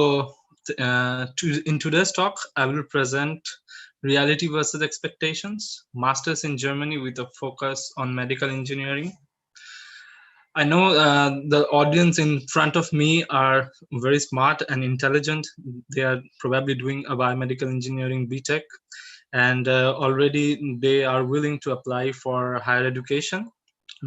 In today's talk, I will present reality versus expectations, masters in Germany with a focus on medical engineering. I know the audience in front of me are very smart and intelligent. They are probably doing a biomedical engineering BTech, and already they are willing to apply for higher education.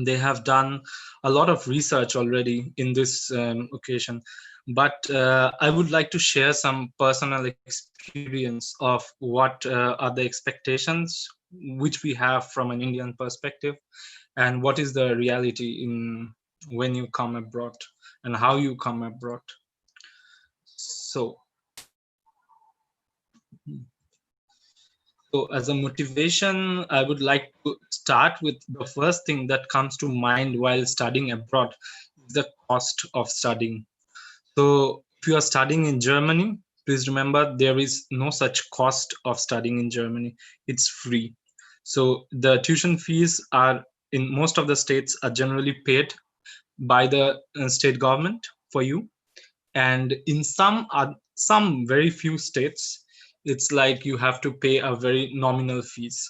They have done a lot of research already in this occasion, but I would like to share some personal experience of what are the expectations which we have from an Indian perspective, and what is the reality in when you come abroad and how you come abroad. So as a motivation, I would like to start with the first thing that comes to mind while studying abroad, the cost of studying. So if you are studying in Germany, please remember there is no such cost of studying in Germany. It's free. So the tuition fees are in most of the states are generally paid by the state government for you, and in some very few states, it's like you have to pay a very nominal fees,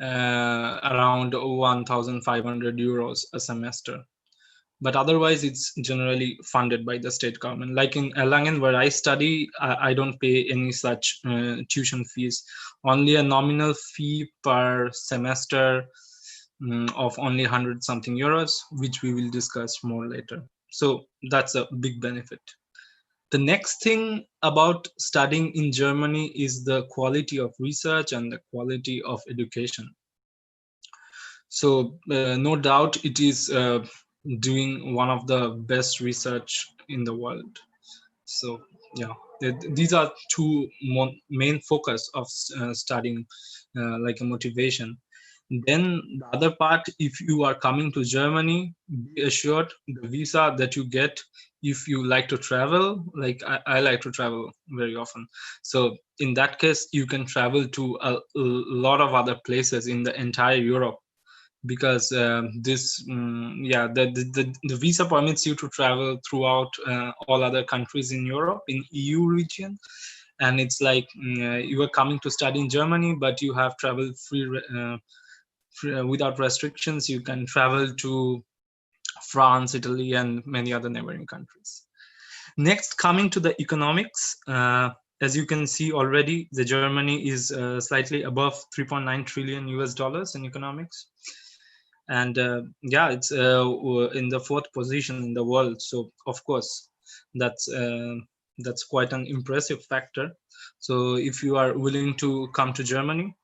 around 1,500 euros a semester. But otherwise, it's generally funded by the state government. Like in Erlangen, where I study, I don't pay any such tuition fees. Only a nominal fee per semester of only 100 something euros, which we will discuss more later. So that's a big benefit. The next thing about studying in Germany is the quality of research and the quality of education. So no doubt it is doing one of the best research in the world. So yeah, these are two main focus of studying, like a motivation. Then the other part, if you are coming to Germany, be assured the visa that you get, if you like to travel, like I like to travel very often. So in that case, you can travel to a lot of other places in the entire Europe, because the visa permits you to travel throughout all other countries in Europe, in EU region. And it's like you are coming to study in Germany, but you have travel free without restrictions. You can travel to France, Italy, and many other neighboring countries. Next, coming to the economics, as you can see already, the Germany is slightly above 3.9 trillion US dollars in economics. And yeah, it's in the fourth position in the world. So of course, that's quite an impressive factor. So if you are willing to come to Germany,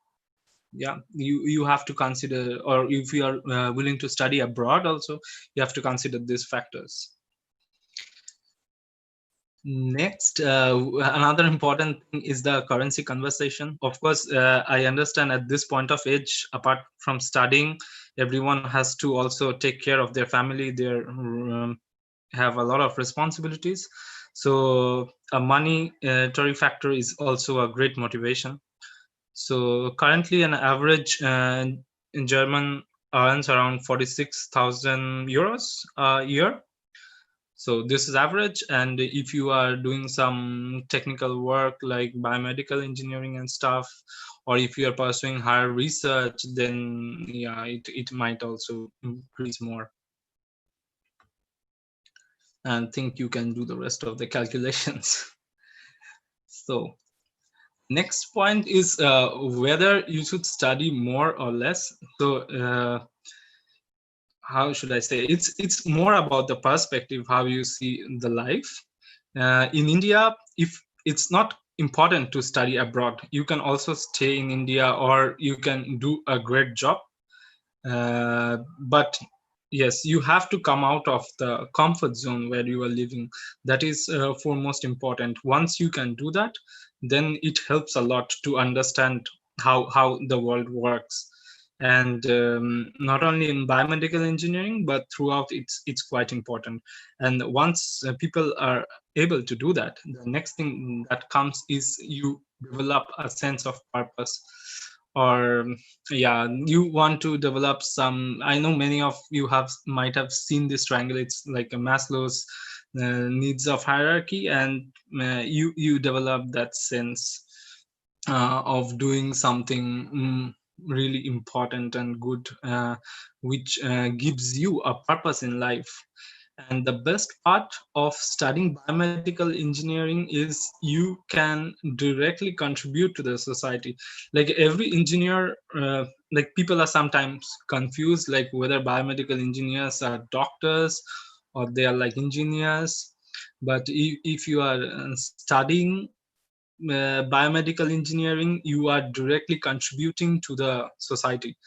yeah, you have to consider, or if you are willing to study abroad also, you have to consider these factors. Next, another important thing is the currency conversation. Of course, I understand at this point of age, apart from studying, everyone has to also take care of their family. They have a lot of responsibilities. So a monetary factor is also a great motivation. So currently, an average in German earns around 46,000 euros a year. So this is average, and if you are doing some technical work like biomedical engineering and stuff, or if you are pursuing higher research, then yeah, it might also increase more. And think you can do the rest of the calculations. So next point is whether you should study more or less. So how should I say? It's more about the perspective, how you see the life. In India, if it's not important to study abroad, you can also stay in India, or you can do a great job. But yes, you have to come out of the comfort zone where you are living. That is foremost important. Once you can do that, then it helps a lot to understand how the world works. And not only in biomedical engineering, but throughout, it's quite important. And once people are able to do that, the next thing that comes is you develop a sense of purpose. Or yeah, you want to develop some, I know many of you might have seen this triangle. It's like a Maslow's needs of hierarchy, and you develop that sense of doing something really important and good, which gives you a purpose in life. And the best part of studying biomedical engineering is you can directly contribute to the society. Like every engineer, like people are sometimes confused, like whether biomedical engineers are doctors or they are like engineers. But if you are studying biomedical engineering, you are directly contributing to the society.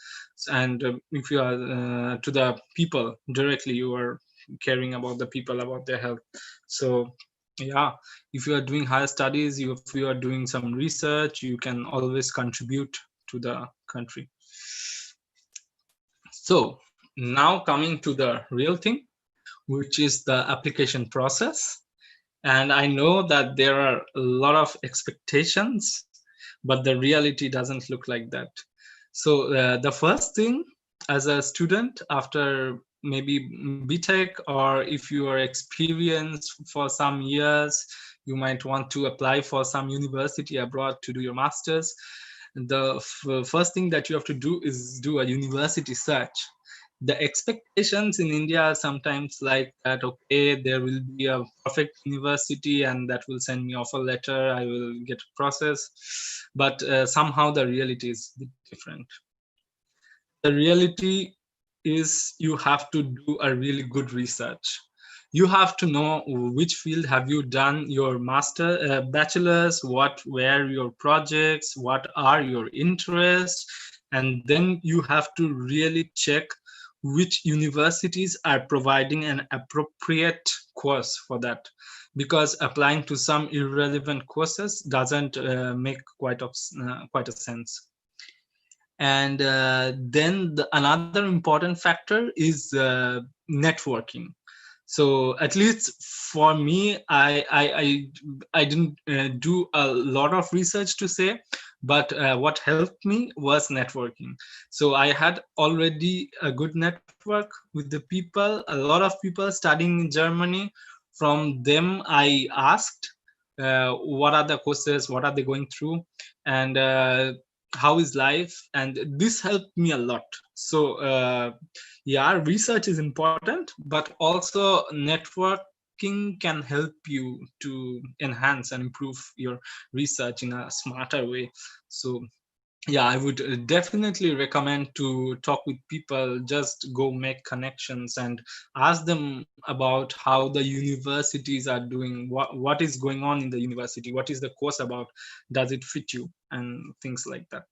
And if you are to the people directly, you are caring about the people, about their health. So yeah, if you are doing higher studies, if you are doing some research, you can always contribute to the country. So now coming to the real thing, which is the application process. And I know that there are a lot of expectations, but the reality doesn't look like that. So the first thing, as a student, after maybe BTech, or if you are experienced for some years, you might want to apply for some university abroad to do your masters. The first thing that you have to do is do a university search. The expectations in India are sometimes like that, okay, there will be a perfect university and that will send me offer letter, I will get a process. But somehow the reality is a bit different. The reality is you have to do a really good research. You have to know which field have you done your bachelor's, what were your projects, what are your interests, and then you have to really check which universities are providing an appropriate course for that, because applying to some irrelevant courses doesn't make quite a sense. And then another important factor is networking. So at least for me, I didn't do a lot of research to say, but what helped me was networking. So I had already a good network with the people, a lot of people studying in Germany. From them I asked what are the courses, what are they going through, and how is life, and this helped me a lot. So yeah, research is important, but also networking can help you to enhance and improve your research in a smarter way. So yeah, I would definitely recommend to talk with people, just go make connections and ask them about how the universities are doing, what is going on in the university, what is the course about, does it fit you, and things like that.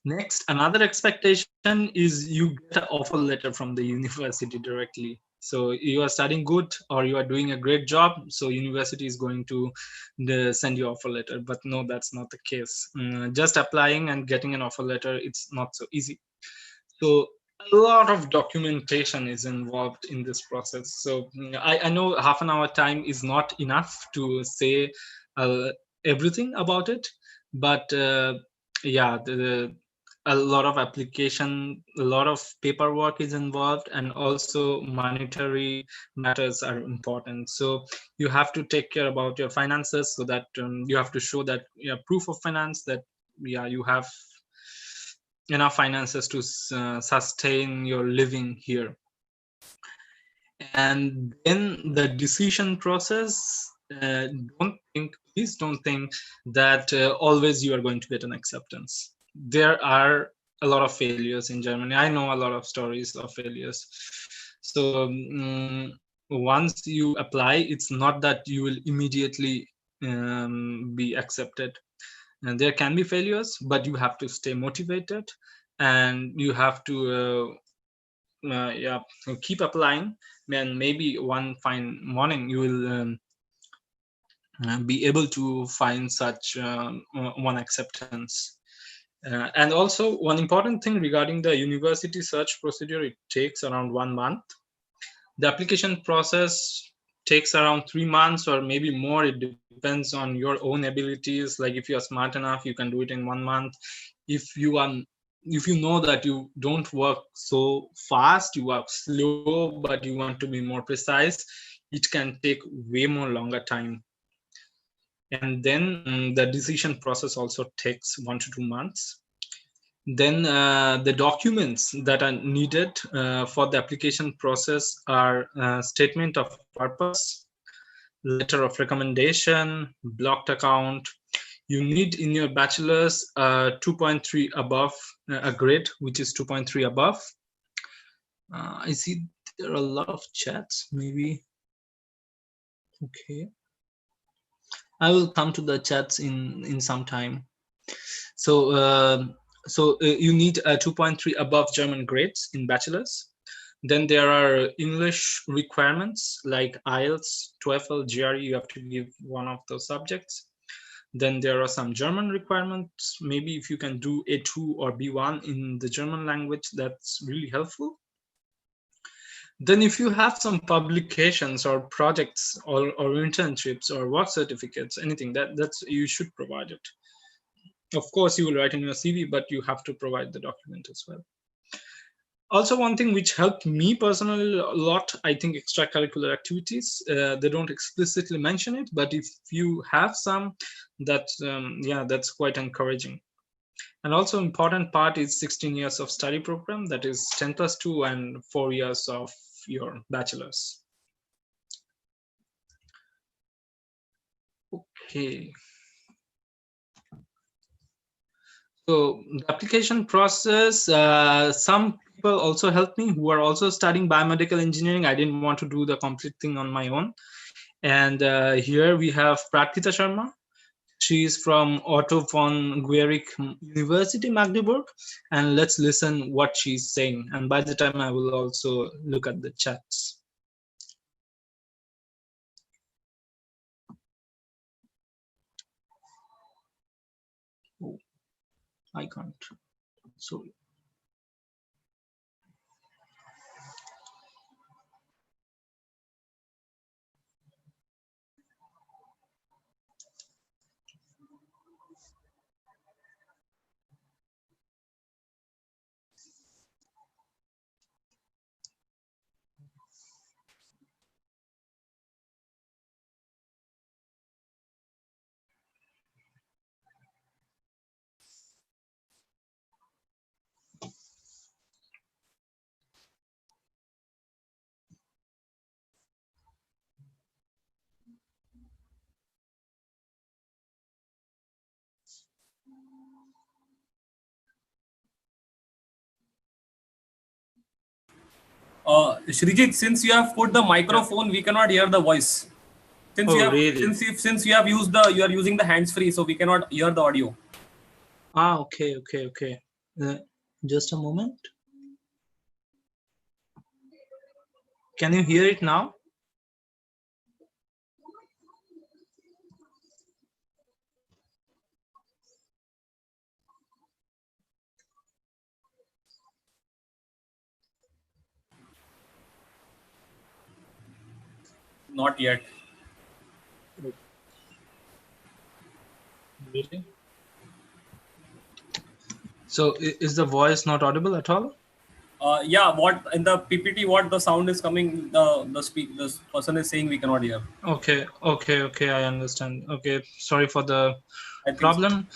Next, another expectation is you get an offer letter from the university directly. So you are studying good or you are doing a great job, so university is going to send you offer letter. But no, that's not the case. Just applying and getting an offer letter, it's not so easy. So a lot of documentation is involved in this process. So I know half an hour time is not enough to say everything about it, but yeah, a lot of application, a lot of paperwork is involved, and also monetary matters are important. So you have to take care about your finances, so that you have to show that you have proof of finance, that yeah, you have enough finances to sustain your living here. And then the decision process, please don't think that always you are going to get an acceptance. There are a lot of failures in Germany. I know a lot of stories of failures. So once you apply, it's not that you will immediately be accepted. And there can be failures, but you have to stay motivated, and you have to yeah, keep applying. And maybe one fine morning you will be able to find such one acceptance. And also one important thing regarding the university search procedure, it takes around 1 month. The application process takes around 3 months or maybe more. It depends on your own abilities. Like if you are smart enough, you can do it in 1 month. If you know that you don't work so fast, you work slow, but you want to be more precise, it can take way more longer time. And then the decision process also takes 1 to 2 months. Then the documents that are needed for the application process are statement of purpose, letter of recommendation, blocked account. You need in your bachelor's 2.3 above, a grade which is 2.3 above. I see there are a lot of chats, maybe. Okay, I will come to the chats in some time. So you need a 2.3 above German grades in bachelor's. Then there are English requirements like IELTS, TOEFL, GRE. You have to give one of those subjects. Then there are some German requirements. Maybe if you can do A2 or B1 in the German language, that's really helpful. Then if you have some publications or projects or internships or work certificates, anything, that's you should provide it. Of course, you will write in your CV, but you have to provide the document as well. Also, one thing which helped me personally a lot, I think, extracurricular activities. They don't explicitly mention it, but if you have some, that's quite encouraging. And also important part is 16 years of study program, that is 10 plus 2 and 4 years of your bachelor's. Okay. So the application process, some people also helped me who are also studying biomedical engineering. I didn't want to do the complete thing on my own. And here we have Prakita Sharma. She is from Otto von Guericke University, Magdeburg. And let's listen what she's saying. And by the time I will also look at the chats. Oh, I can't. Sorry. Shrijit, since you have put the microphone, we cannot hear the voice. Since you have really? since you have used you are using the hands free, so we cannot hear the audio. Okay. Just a moment. Can you hear it now? Not yet. Really? So is the voice not audible at all? Yeah, what in the PPT, what the sound is coming, the person is saying we cannot hear. Okay, I understand. Okay, sorry for the I think problem.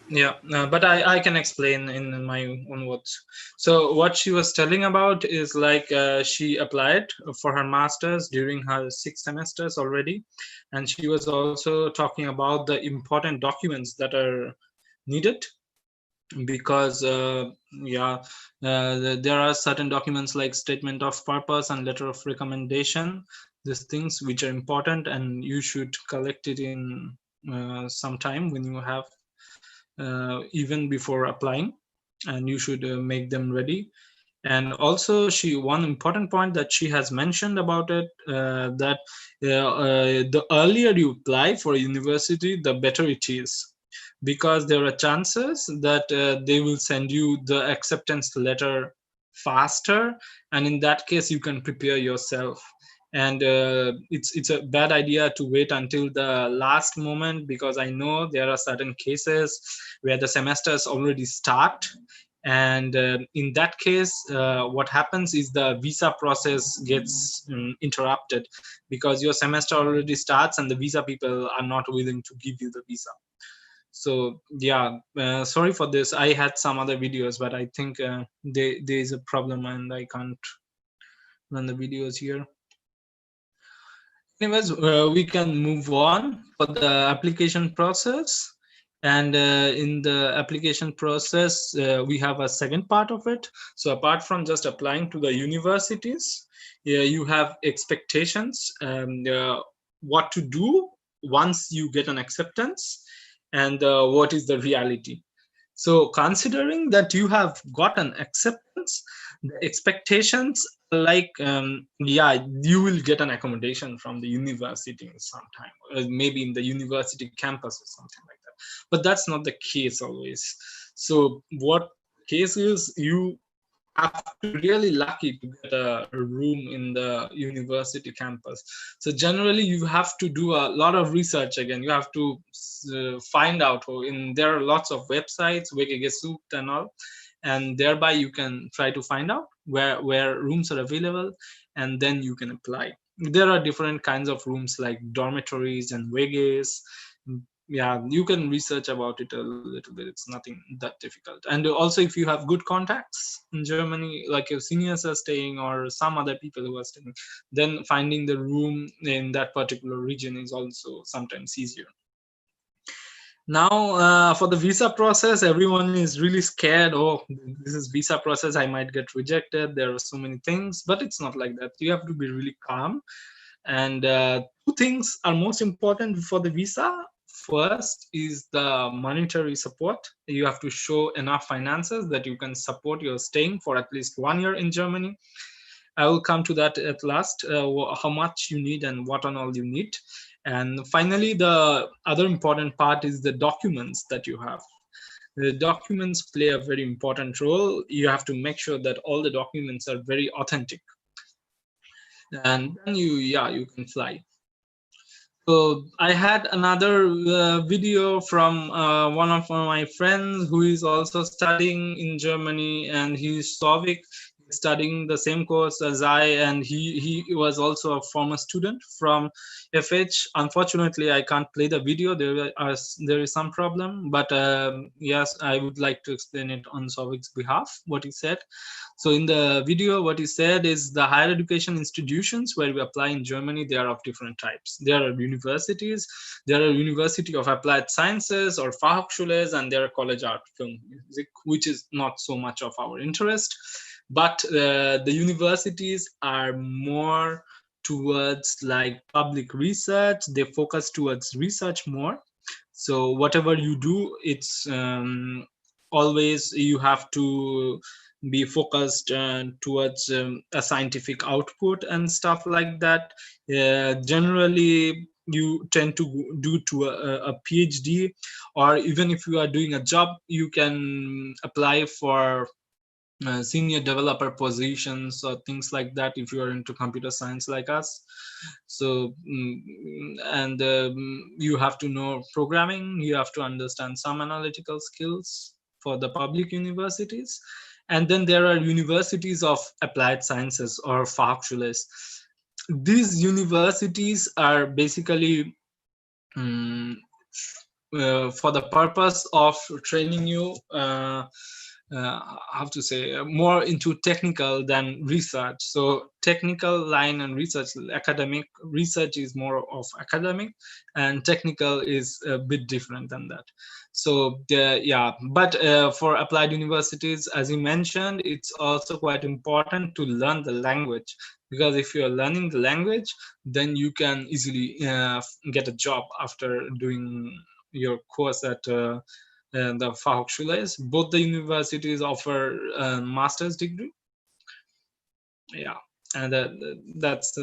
Yeah, but I can explain in my own words. So what she was telling about is like she applied for her master's during her 6 semesters already, and she was also talking about the important documents that are needed, because there are certain documents like statement of purpose and letter of recommendation, these things which are important, and you should collect it in some time when you have even before applying, and you should make them ready. And also one important point that she has mentioned about it, that the earlier you apply for a university, the better it is, because there are chances that they will send you the acceptance letter faster, and in that case you can prepare yourself. And it's a bad idea to wait until the last moment, because I know there are certain cases where the semesters already start, And in that case, what happens is the visa process gets interrupted, because your semester already starts and the visa people are not willing to give you the visa. So yeah, sorry for this. I had some other videos, but I think there is a problem and I can't run the videos here. Anyways, we can move on for the application process. And in the application process, we have a second part of it. So apart from just applying to the universities, you have expectations, what to do once you get an acceptance, and what is the reality. So considering that you have got an acceptance, the expectations like yeah, you will get an accommodation from the university sometime, maybe in the university campus or something like that. But that's not the case always. So what case is, you have to be really lucky to get a room in the university campus. So generally you have to do a lot of research. Again, you have to find out, there are lots of websites, Wikigesucht and all, and thereby you can try to find out where rooms are available, and then you can apply. There are different kinds of rooms like dormitories and WGs. Yeah, you can research about it a little bit. It's nothing that difficult. And also, if you have good contacts in Germany, like your seniors are staying or some other people who are staying, then finding the room in that particular region is also sometimes easier. Now, for the visa process, everyone is really scared. Oh, this is visa process, I might get rejected. There are so many things, but it's not like that. You have to be really calm. And two things are most important for the visa. First is the monetary support. You have to show enough finances that you can support your staying for at least 1 year in Germany. I will come to that at last, how much you need and what on all you need. And finally, the other important part is the documents that you have. The documents play a very important role. You have to make sure that all the documents are very authentic. And then you can fly. So I had another video from one of my friends who is also studying in Germany, and he's Sovic, studying the same course as I, and he was also a former student from FH. Unfortunately, I can't play the video. There is some problem, but yes, I would like to explain it on Sovic's behalf, what he said. So in the video, what he said is the higher education institutions where we apply in Germany, they are of different types. There are universities, there are University of Applied Sciences or Fachhochschules, and there are college art film music, which is not so much of our interest. But the universities are more towards like public research. They focus towards research more. So whatever you do, it's always you have to be focused towards a scientific output and stuff like that. Generally, you tend to do to a PhD, or even if you are doing a job, you can apply for senior developer positions or things like that if you are into computer science like us. So and you have to know programming, you have to understand some analytical skills for the public universities. And then there are universities of applied sciences or Fachschules. These universities are basically for the purpose of training you how to say, more into technical than research. So technical line and research, academic research is more of academic, and technical is a bit different than that. So yeah, but for applied universities, as you mentioned, it's also quite important to learn the language, because if you're learning the language, then you can easily get a job after doing your course at the Fachhochschules. Both the universities offer a master's degree. Yeah, and that's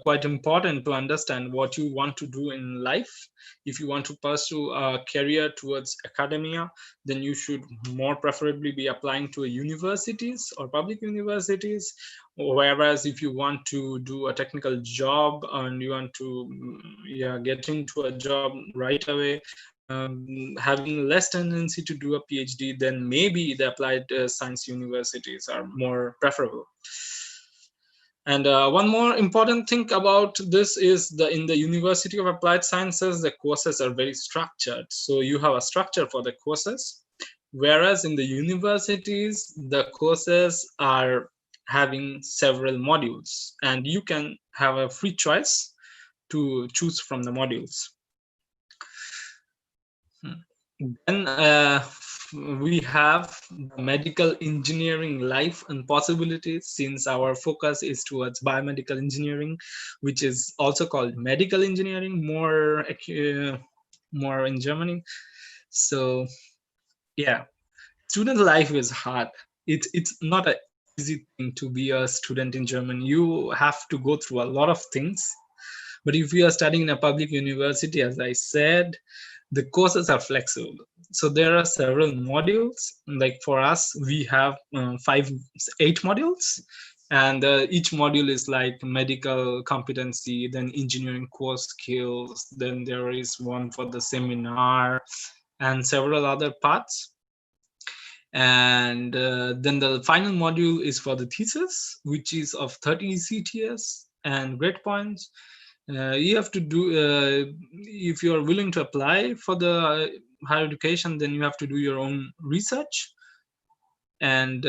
quite important to understand what you want to do in life. If you want to pursue a career towards academia, then you should more preferably be applying to universities or public universities. Whereas if you want to do a technical job and you want to get into a job right away, having less tendency to do a PhD, then maybe the applied science universities are more preferable. And one more important thing about this is in the University of Applied Sciences, the courses are very structured. So you have a structure for the courses, whereas in the universities, the courses are having several modules, and you can have a free choice to choose from the modules. Then we have medical engineering life and possibilities, since our focus is towards biomedical engineering, which is also called medical engineering more in Germany. So yeah, student life is hard. It's not an easy thing to be a student in Germany. You have to go through a lot of things. But if you are studying in a public university, as I said, the courses are flexible. So there are several modules. Like for us, we have 8 modules, and each module is like medical competency, then engineering core skills, then there is one for the seminar, and several other parts. And then the final module is for the thesis, which is of 30 CTS and grade points. You have to do, if you are willing to apply for the higher education, then you have to do your own research. And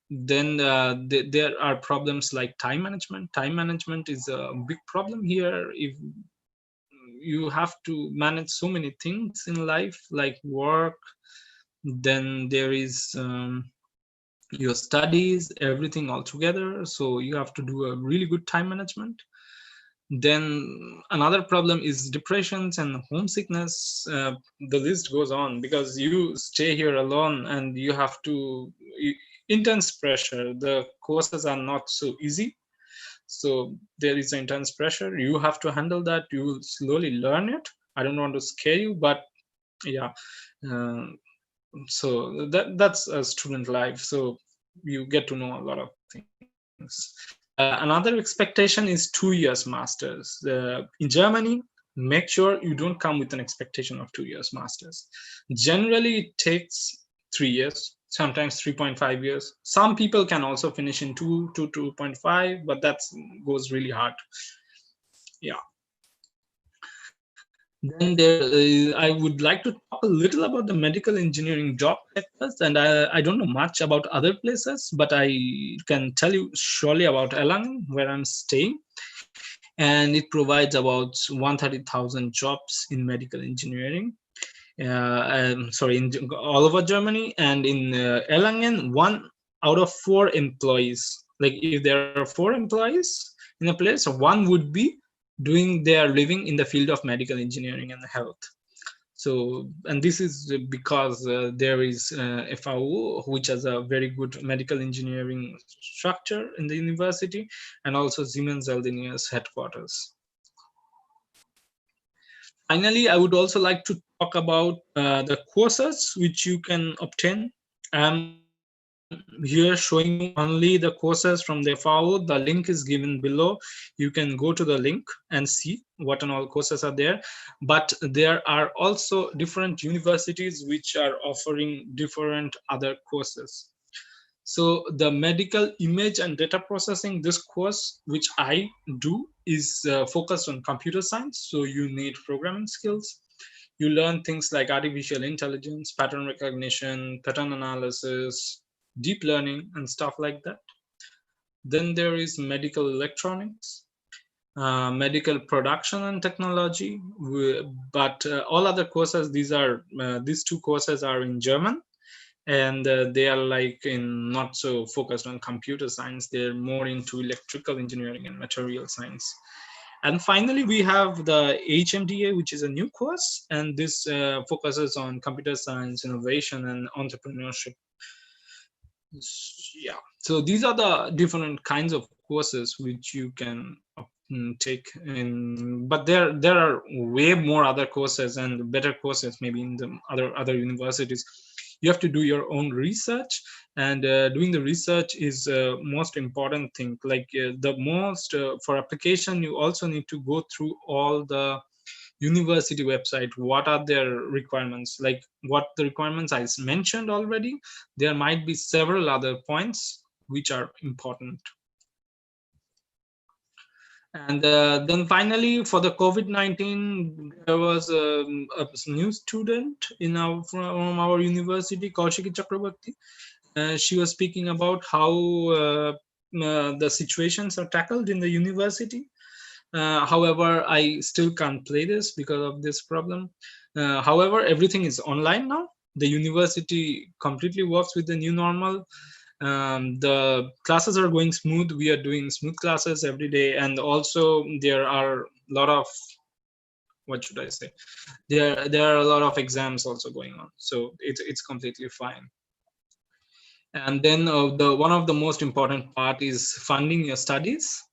then there are problems like time management. Time management is a big problem here. If you have to manage so many things in life, like work, then there is your studies, everything all together. So you have to do a really good time management. Then another problem is depressions and homesickness. The list goes on, because you stay here alone and you have to intense pressure. The courses are not so easy, so there is intense pressure. You have to handle that. You will slowly learn it. I don't want to scare you, but yeah. So that's a student life. So you get to know a lot of things. Another expectation is 2 years masters. In Germany, make sure you don't come with an expectation of 2 years masters. Generally, it takes 3 years, sometimes 3.5 years. Some people can also finish in 2 to 2.5, but that goes really hard. Yeah. Then I would like to talk a little about the medical engineering job sectors, and I don't know much about other places, but I can tell you surely about Erlangen, where I'm staying, and it provides about 130,000 jobs in medical engineering. Sorry, in all over Germany, and in Erlangen, 1 out of 4 employees. Like if there are 4 employees in a place, 1 would be doing their living in the field of medical engineering and health. So, and this is because there is FAU, which has a very good medical engineering structure in the university, and also Siemens Healthineers headquarters. Finally, I would also like to talk about the courses which you can obtain. I'm here showing you only the courses from the FAO. The link is given below. You can go to the link and see what and all courses are there. But there are also different universities which are offering different other courses. So the medical image and data processing, this course which I do is focused on computer science. So you need programming skills. You learn things like artificial intelligence, pattern recognition, pattern analysis, deep learning, and stuff like that. Then there is medical electronics, medical production and technology. But all other courses, these 2 courses are in German. And they are like in not so focused on computer science. They're more into electrical engineering and material science. And finally, we have the HMDA, which is a new course, and this focuses on computer science, innovation, and entrepreneurship. Yeah, so these are the different kinds of courses which you can take in, but there are way more other courses and better courses maybe in the other universities. You have to do your own research, and doing the research is most important thing. Like the most for application, you also need to go through all the university website, what are their requirements, like what the requirements I mentioned already. There might be several other points which are important. And then finally, for the COVID-19, there was a new student from our university, Kaushiki Chakrabarti. She was speaking about how the situations are tackled in the university. However, I still can't play this because of this problem. However, everything is online now. The university completely works with the new normal. The classes are going smooth. We are doing smooth classes every day, and also there are a lot of, what should I say, there are a lot of exams also going on, so it's completely fine. And then the one of the most important part is funding your studies.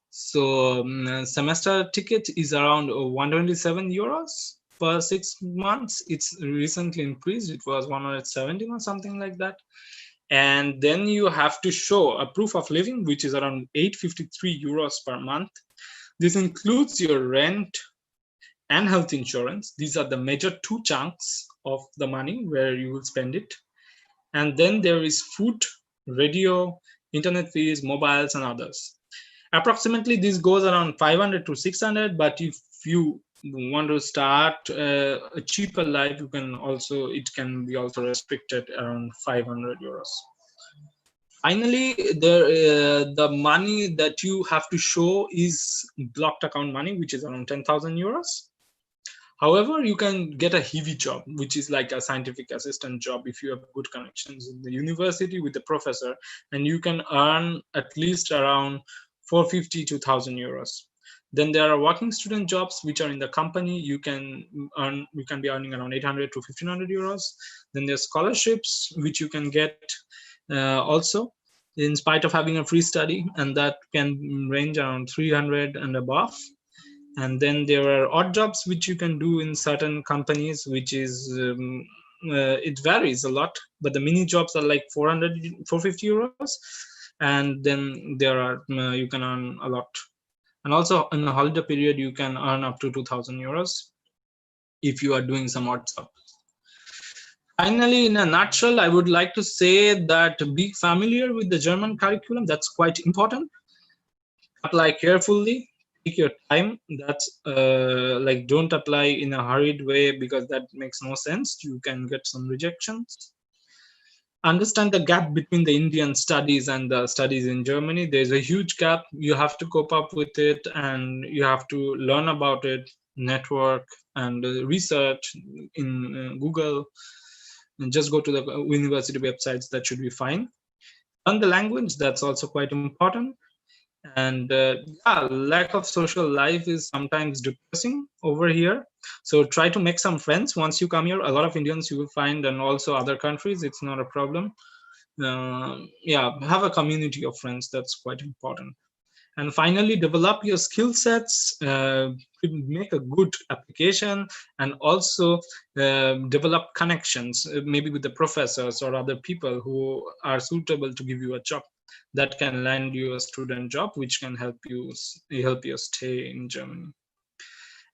So semester ticket is around 127 euros per 6 months. It's recently increased. It was 117 or something like that. And then you have to show a proof of living, which is around 853 euros per month. This includes your rent and health insurance. These are the major two chunks of the money where you will spend it. And then there is food, radio, internet fees, mobiles, and others. Approximately this goes around 500 to 600, but if you want to start a cheaper life, you can also, it can be also restricted around 500 euros. Finally, the money that you have to show is blocked account money, which is around 10,000 euros. However, you can get a heavy job, which is like a scientific assistant job if you have good connections in the university with the professor, and you can earn at least around 450 to 1,000 euros. Then there are working student jobs which are in the company. You can be earning around 800 to 1,500 euros. Then there's scholarships which you can get also, in spite of having a free study, and that can range around 300 and above. And then there are odd jobs which you can do in certain companies, which is it varies a lot, but the mini jobs are like 450 euros, and then there are you can earn a lot. And also in the holiday period you can earn up to 2,000 euros if you are doing some odd jobs. Finally, in a nutshell, I would like to say that be familiar with the German curriculum. That's quite important. Apply carefully, take your time. That's like, don't apply in a hurried way because that makes no sense. You can get some rejections. Understand the gap between the Indian studies and the studies in Germany. There's a huge gap. You have to cope up with it, and you have to learn about it, network and research in Google, and just go to the university websites. That should be fine. Learn the language. That's also quite important. And yeah, lack of social life is sometimes depressing over here, so try to make some friends once you come here. A lot of Indians you will find, and also other countries, it's not a problem. Yeah, have a community of friends. That's quite important. And finally, develop your skill sets, make a good application, and also develop connections, maybe with the professors or other people who are suitable to give you a job that can land you a student job, which can help you stay in Germany.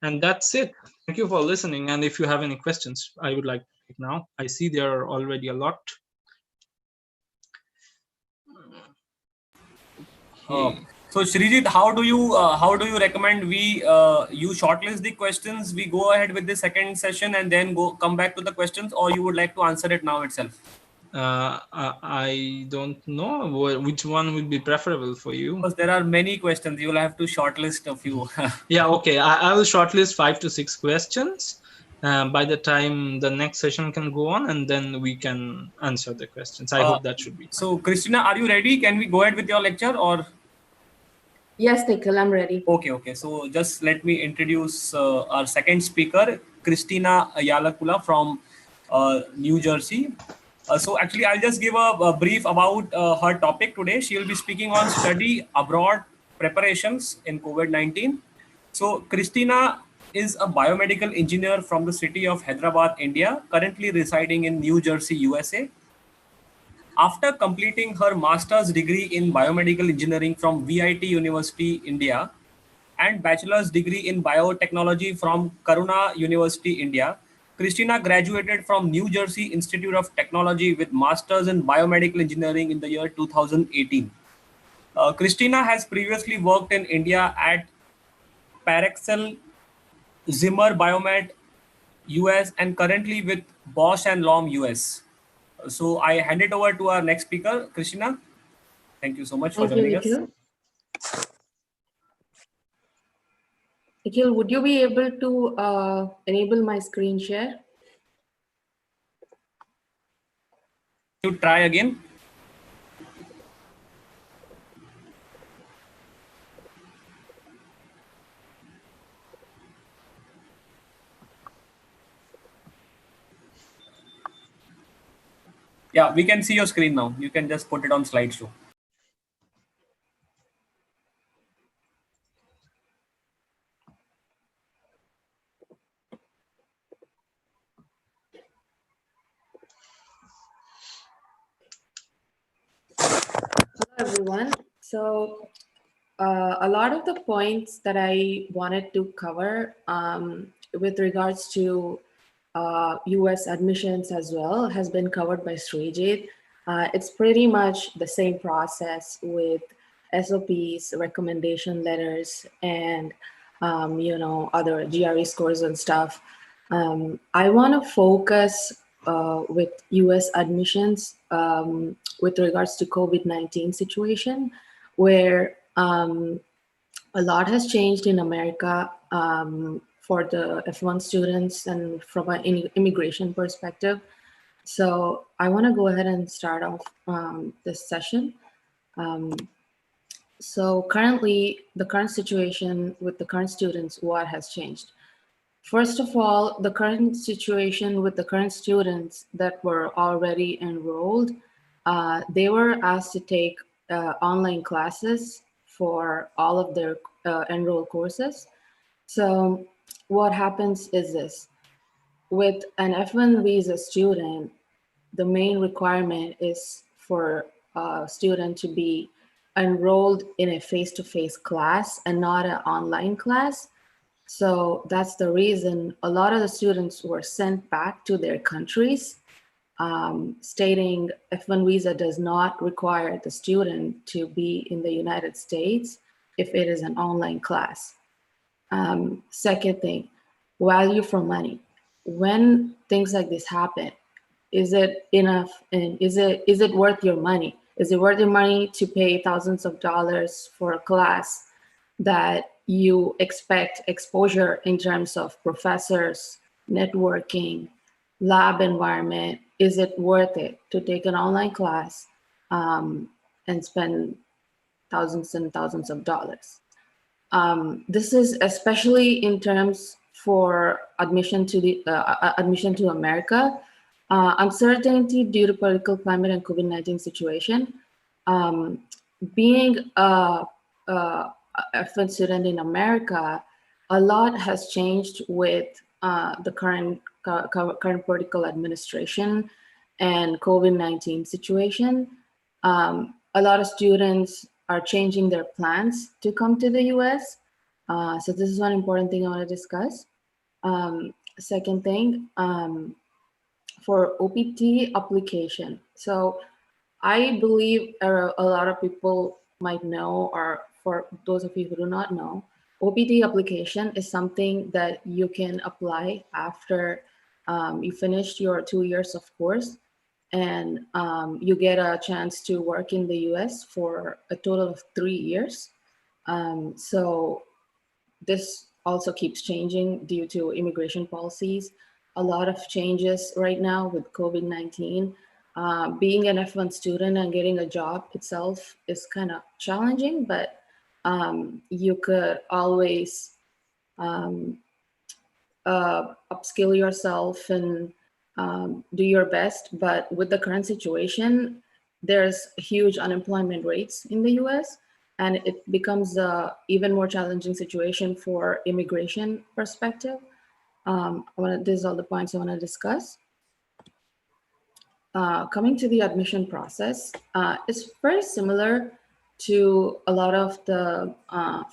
And that's it. Thank you for listening. And if you have any questions, I would like to take now. I see there are already a lot. So Shrijit, how do you recommend we you shortlist the questions, we go ahead with the second session and then come back to the questions, or you would like to answer it now itself? I don't know which one would be preferable for you. Because there are many questions, you will have to shortlist a few. Yeah, okay. I will shortlist 5 to 6 questions by the time the next session can go on, and then we can answer the questions. I hope that should be fine. So Christina, are you ready? Can we go ahead with your lecture, or? Yes, Nikhil, I'm ready. Okay. So just let me introduce our second speaker, Christina Yalakula from New Jersey. So actually, I'll just give a brief about her topic today. She will be speaking on study abroad preparations in COVID-19. So Christina is a biomedical engineer from the city of Hyderabad, India, currently residing in New Jersey, USA. After completing her master's degree in biomedical engineering from VIT University, India, and bachelor's degree in biotechnology from Karuna University, India. Christina graduated from New Jersey Institute of Technology with masters in biomedical engineering in the year 2018. Christina has previously worked in India at Parexel, Zimmer Biomet US, and currently with Bosch and Lom US. So I hand it over to our next speaker, Christina. Thank you so much for Thank you, joining us. Nikhil. Nikhil, would you be able to enable my screen share? To try again. Yeah, we can see your screen now. You can just put it on slideshow. Hello, everyone. So a lot of the points that I wanted to cover with regards to US admissions as well has been covered by Srijit. It's pretty much the same process with SOPs, recommendation letters, and other GRE scores and stuff. I want to focus with US admissions with regards to COVID-19 situation, where a lot has changed in America for the F1 students and from an immigration perspective. So I want to go ahead and start off this session. So currently, the current situation with the current students, what has changed? First of all, the current situation with the current students that were already enrolled, they were asked to take online classes for all of their enrolled courses. So what happens is this. With an F1 visa student, the main requirement is for a student to be enrolled in a face-to-face class and not an online class. So that's the reason a lot of the students were sent back to their countries, stating F1 visa does not require the student to be in the United States if it is an online class. Second thing, value for money. When things like this happen, is it enough and is it worth your money? Is it worth your money to pay thousands of dollars for a class that you expect exposure in terms of professors, networking, lab environment? Is it worth it to take an online class and spend thousands and thousands of dollars? This is especially in terms for admission to America. Uncertainty due to political climate and COVID-19 situation. Being a F1 student in America, a lot has changed with the current political administration and COVID-19 situation. A lot of students are changing their plans to come to the US. So this is one important thing I want to discuss. Second thing, for OPT application. So I believe a lot of people might know, or for those of you who do not know, OPT application is something that you can apply after you finish your 2 years of course, and you get a chance to work in the US for a total of 3 years. So this also keeps changing due to immigration policies. A lot of changes right now with COVID-19. Being an F1 student and getting a job itself is kind of challenging, but you could always upskill yourself and do your best. But with the current situation, there's huge unemployment rates in the US, and it becomes a even more challenging situation for immigration perspective. These are all the points I want to discuss. Coming to the admission process, it's very similar to a lot of the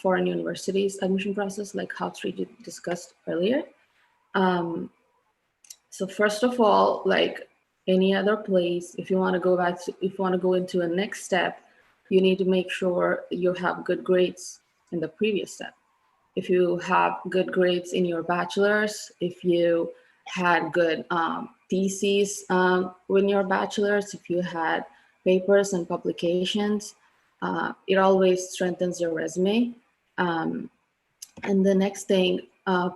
foreign universities admission process, like how Sri discussed earlier. Um, so first of all, like any other place, if you want to go back to, if you want to go into a next step, you need to make sure you have good grades in the previous step. If you have good grades in your bachelor's, if you had good theses in your bachelor's, if you had papers and publications, it always strengthens your resume. Um, and the next thing,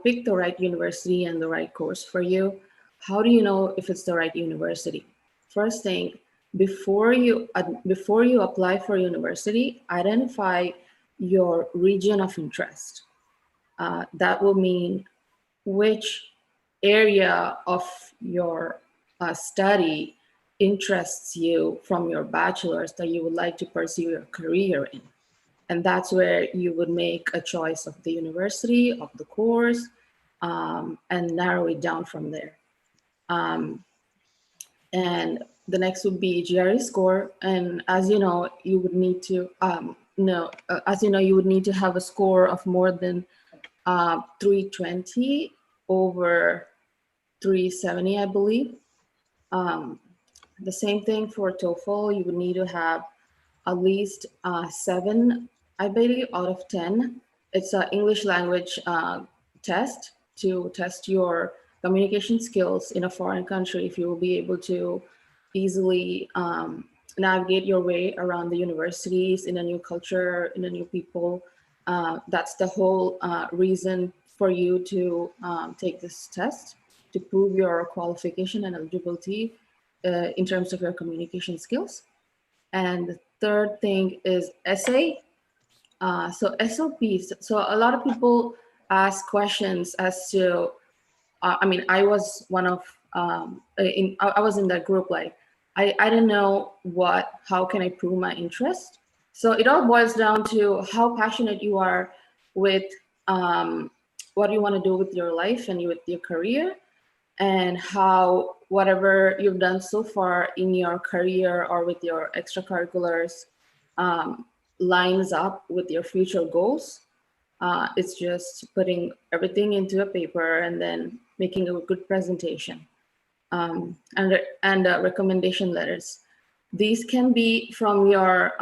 pick the right university and the right course for you. How do you know if it's the right university? First thing, before you apply for university, identify your region of interest. That will mean which area of your study interests you from your bachelor's that you would like to pursue your career in. And that's where you would make a choice of the university, of the course, and narrow it down from there. And the next would be GRE score. And as you know, you would need to you would need to have a score of more than 320 over 370, I believe. The same thing for TOEFL, you would need to have at least 7, I believe, out of 10. It's an English language test to test your communication skills in a foreign country, if you will be able to easily navigate your way around the universities in a new culture, in a new people. That's the whole reason for you to take this test, to prove your qualification and eligibility in terms of your communication skills. And the third thing is essay. So SOPs. So a lot of people ask questions as to, I mean, I was one of, I was in that group, like, I didn't know how can I prove my interest? So it all boils down to how passionate you are with what you want to do with your life and with your career, and how whatever you've done so far in your career or with your extracurriculars lines up with your future goals. It's just putting everything into a paper and then making a good presentation. And recommendation letters. These can be from your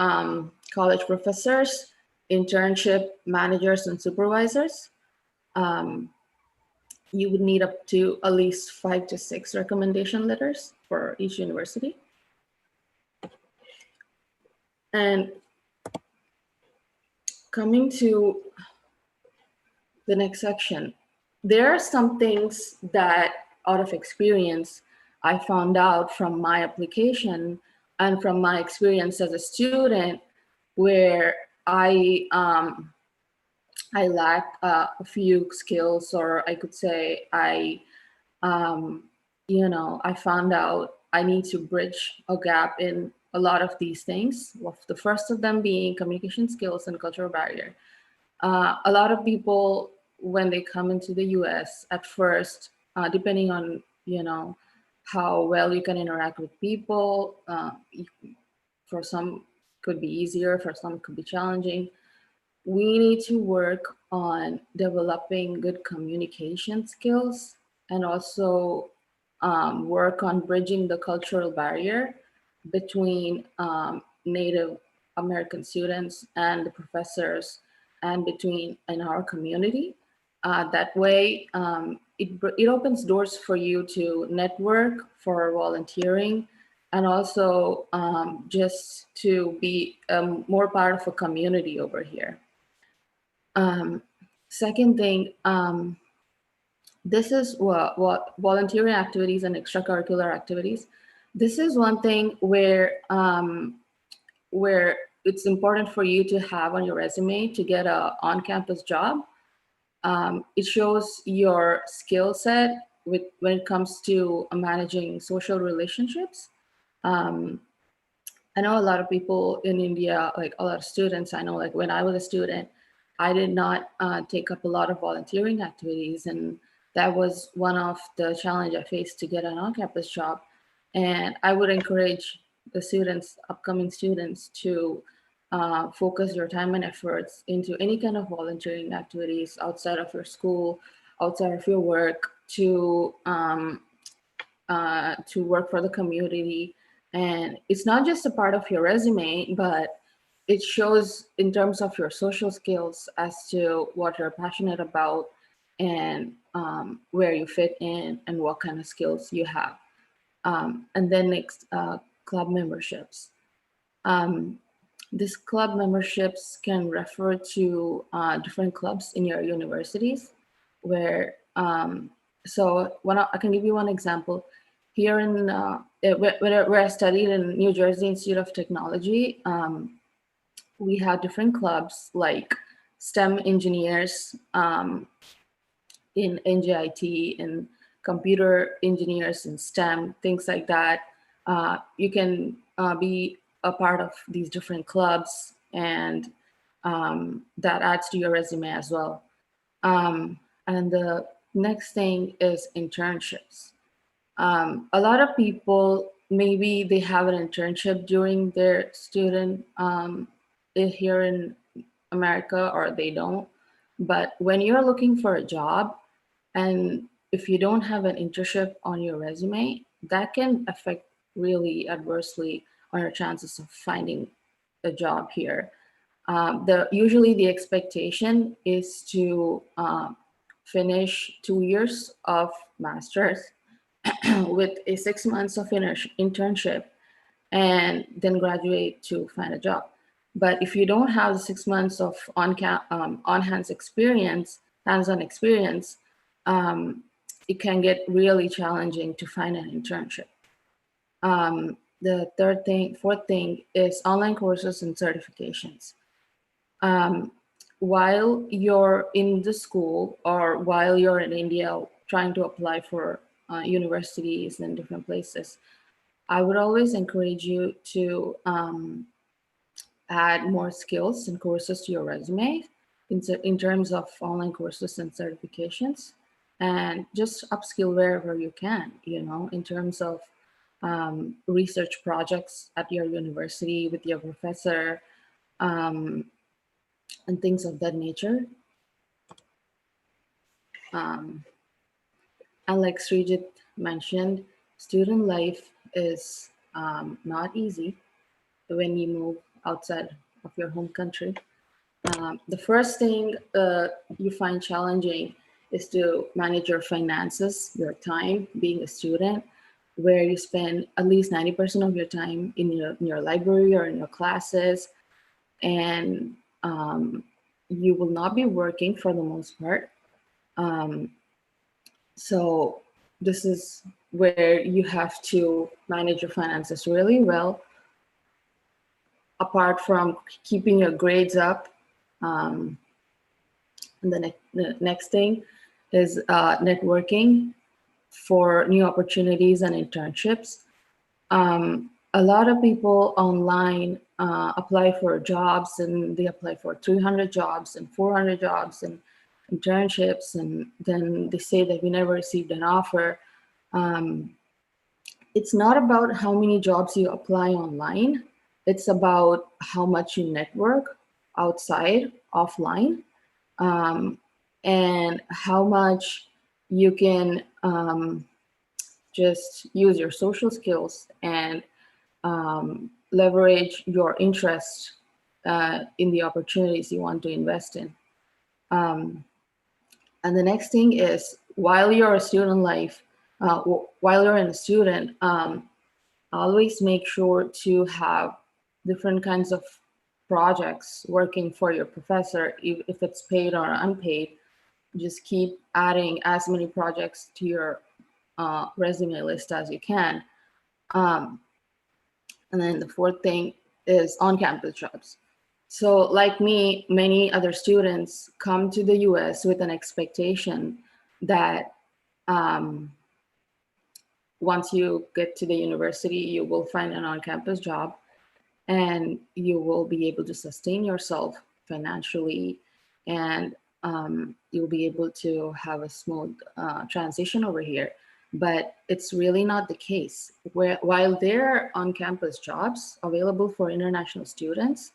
college professors, internship managers, and supervisors. You would need up to at least 5 to 6 recommendation letters for each university. And coming to the next section, there are some things that out of experience I found out from my application and from my experience as a student, where I lack a few skills, or I could say I found out I need to bridge a gap in a lot of these things. Well, the first of them being communication skills and cultural barrier. A lot of people, when they come into the US at first, depending on, how well you can interact with people, for some could be easier, for some could be challenging. We need to work on developing good communication skills, and also work on bridging the cultural barrier between Native American students and the professors, and between in our community. That way, it opens doors for you to network, for volunteering, and also just to be more part of a community over here. Second thing, this is what volunteering activities and extracurricular activities. This is one thing where it's important for you to have on your resume to get a on-campus job. It shows your skill set when it comes to managing social relationships. I know a lot of people in India, like a lot of students, I know, like when I was a student, I did not take up a lot of volunteering activities, and that was one of the challenge I faced to get an on-campus job. And I would encourage the students, upcoming students, to focus your time and efforts into any kind of volunteering activities outside of your school, outside of your work, to work for the community. And it's not just a part of your resume, but it shows in terms of your social skills as to what you're passionate about, and where you fit in and what kind of skills you have. And then next, club memberships. These club memberships can refer to different clubs in your universities, where, so I can give you one example. Here in, where I studied in New Jersey Institute of Technology, we had different clubs like STEM engineers, in NJIT, and computer engineers in STEM, things like that. You can be a part of these different clubs, and that adds to your resume as well. And the next thing is internships. A lot of people, maybe they have an internship during their student here in America, or they don't. But when you're looking for a job, and if you don't have an internship on your resume, that can affect really adversely on your chances of finding a job here. Usually the expectation is to finish 2 years of master's with a 6 months of internship, and then graduate to find a job. But if you don't have the 6 months of on-hands experience, hands-on experience, it can get really challenging to find an internship. The fourth thing is online courses and certifications. While you're in the school, or while you're in India trying to apply for universities in different places, I would always encourage you to add more skills and courses to your resume in terms of online courses and certifications, and just upskill wherever you can, in terms of research projects at your university with your professor, and things of that nature. And like Srijit mentioned, student life is not easy when you move outside of your home country. The first thing you find challenging is to manage your finances, your time, being a student, where you spend at least 90% of your time in your library or in your classes, and you will not be working for the most part. So this is where you have to manage your finances really well, apart from keeping your grades up. And the next thing is networking for new opportunities and internships. A lot of people online apply for jobs, and they apply for 300 jobs and 400 jobs and internships, and then they say that we never received an offer. It's not about how many jobs you apply online. It's about how much you network outside, offline, and how much you can just use your social skills and leverage your interest in the opportunities you want to invest in. And the next thing is, while you're a student life, while you're a student, always make sure to have different kinds of projects working for your professor, if it's paid or unpaid. Just keep adding as many projects to your resume list as you can. And then the fourth thing is on-campus jobs. So like me, many other students come to the US with an expectation that once you get to the university, you will find an on-campus job, and you will be able to sustain yourself financially, and you'll be able to have a smooth transition over here. But it's really not the case. While there are on-campus jobs available for international students,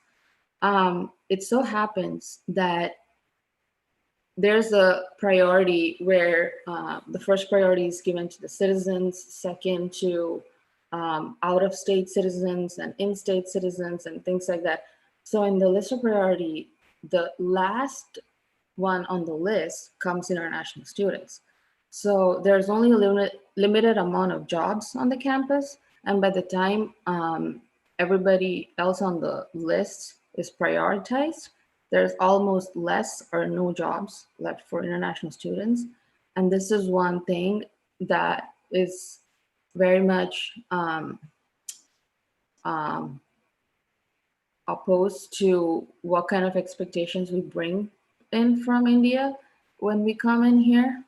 It so happens that there's a priority where the first priority is given to the citizens, second to out-of-state citizens and in-state citizens and things like that. So in the list of priority, the last one on the list comes international students. So there's only a limited amount of jobs on the campus. And by the time everybody else on the list is prioritized, there's almost less or no jobs left for international students. And this is one thing that is very much opposed to what kind of expectations we bring in from India when we come in here.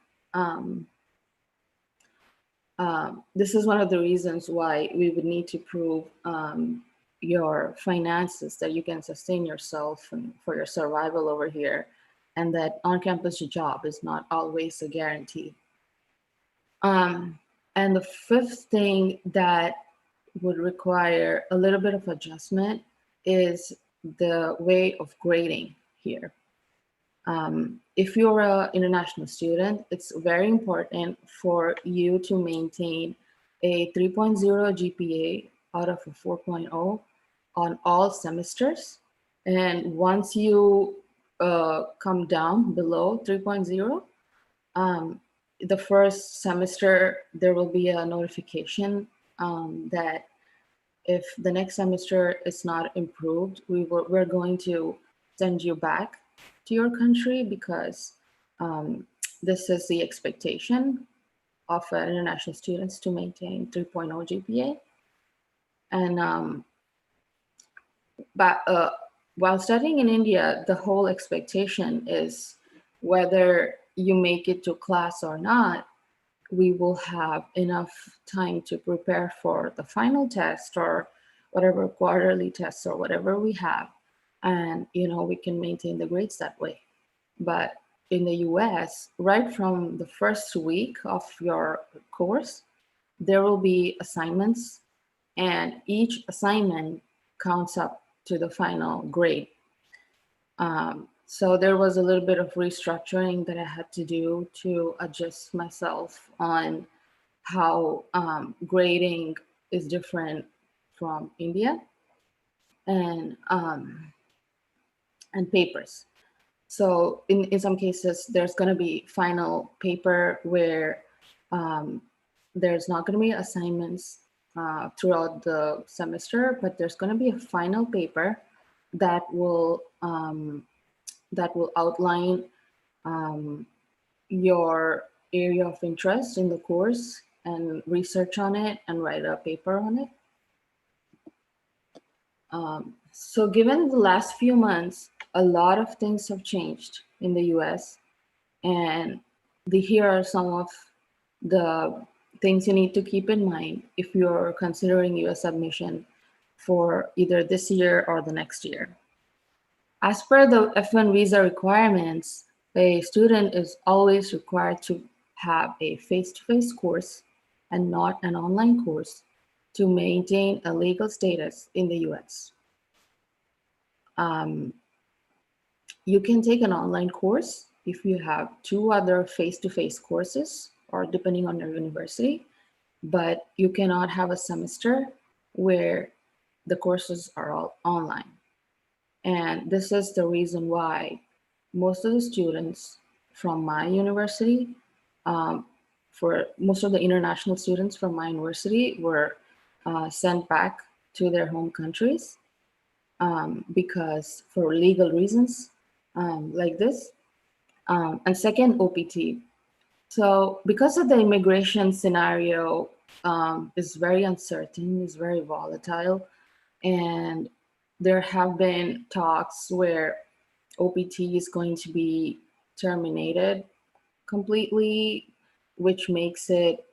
This is one of the reasons why we would need to prove your finances, that you can sustain yourself and for your survival over here, and that on-campus job is not always a guarantee. And the fifth thing that would require a little bit of adjustment is the way of grading here. If you're an international student, it's very important for you to maintain a 3.0 GPA out of a 4.0 on all semesters. And once you come down below 3.0, the first semester, there will be a notification that if the next semester is not improved, we're going to send you back to your country, because this is the expectation of international students to maintain 3.0 GPA. And while studying in India, the whole expectation is whether you make it to class or not, we will have enough time to prepare for the final test or whatever quarterly tests or whatever we have. And, we can maintain the grades that way. But in the US, right from the first week of your course, there will be assignments, and each assignment counts up to the final grade. So there was a little bit of restructuring that I had to do to adjust myself on how grading is different from India, and papers. So in some cases, there's going to be final paper where there's not going to be assignments throughout the semester, but there's going to be a final paper that will outline your area of interest in the course and research on it and write a paper on it. So given the last few months, a lot of things have changed in the US, and here are some of the things you need to keep in mind if you're considering US admission for either this year or the next year. As per the F1 visa requirements, a student is always required to have a face-to-face course and not an online course to maintain a legal status in the US. You can take an online course if you have 2 other face-to-face courses, or depending on your university, but you cannot have a semester where the courses are all online. And this is the reason why most of the students from my university, for most of the international students from my university, were sent back to their home countries because for legal reasons like this. And second, OPT. So because of the immigration scenario is very uncertain, is very volatile, and there have been talks where OPT is going to be terminated completely, which makes it,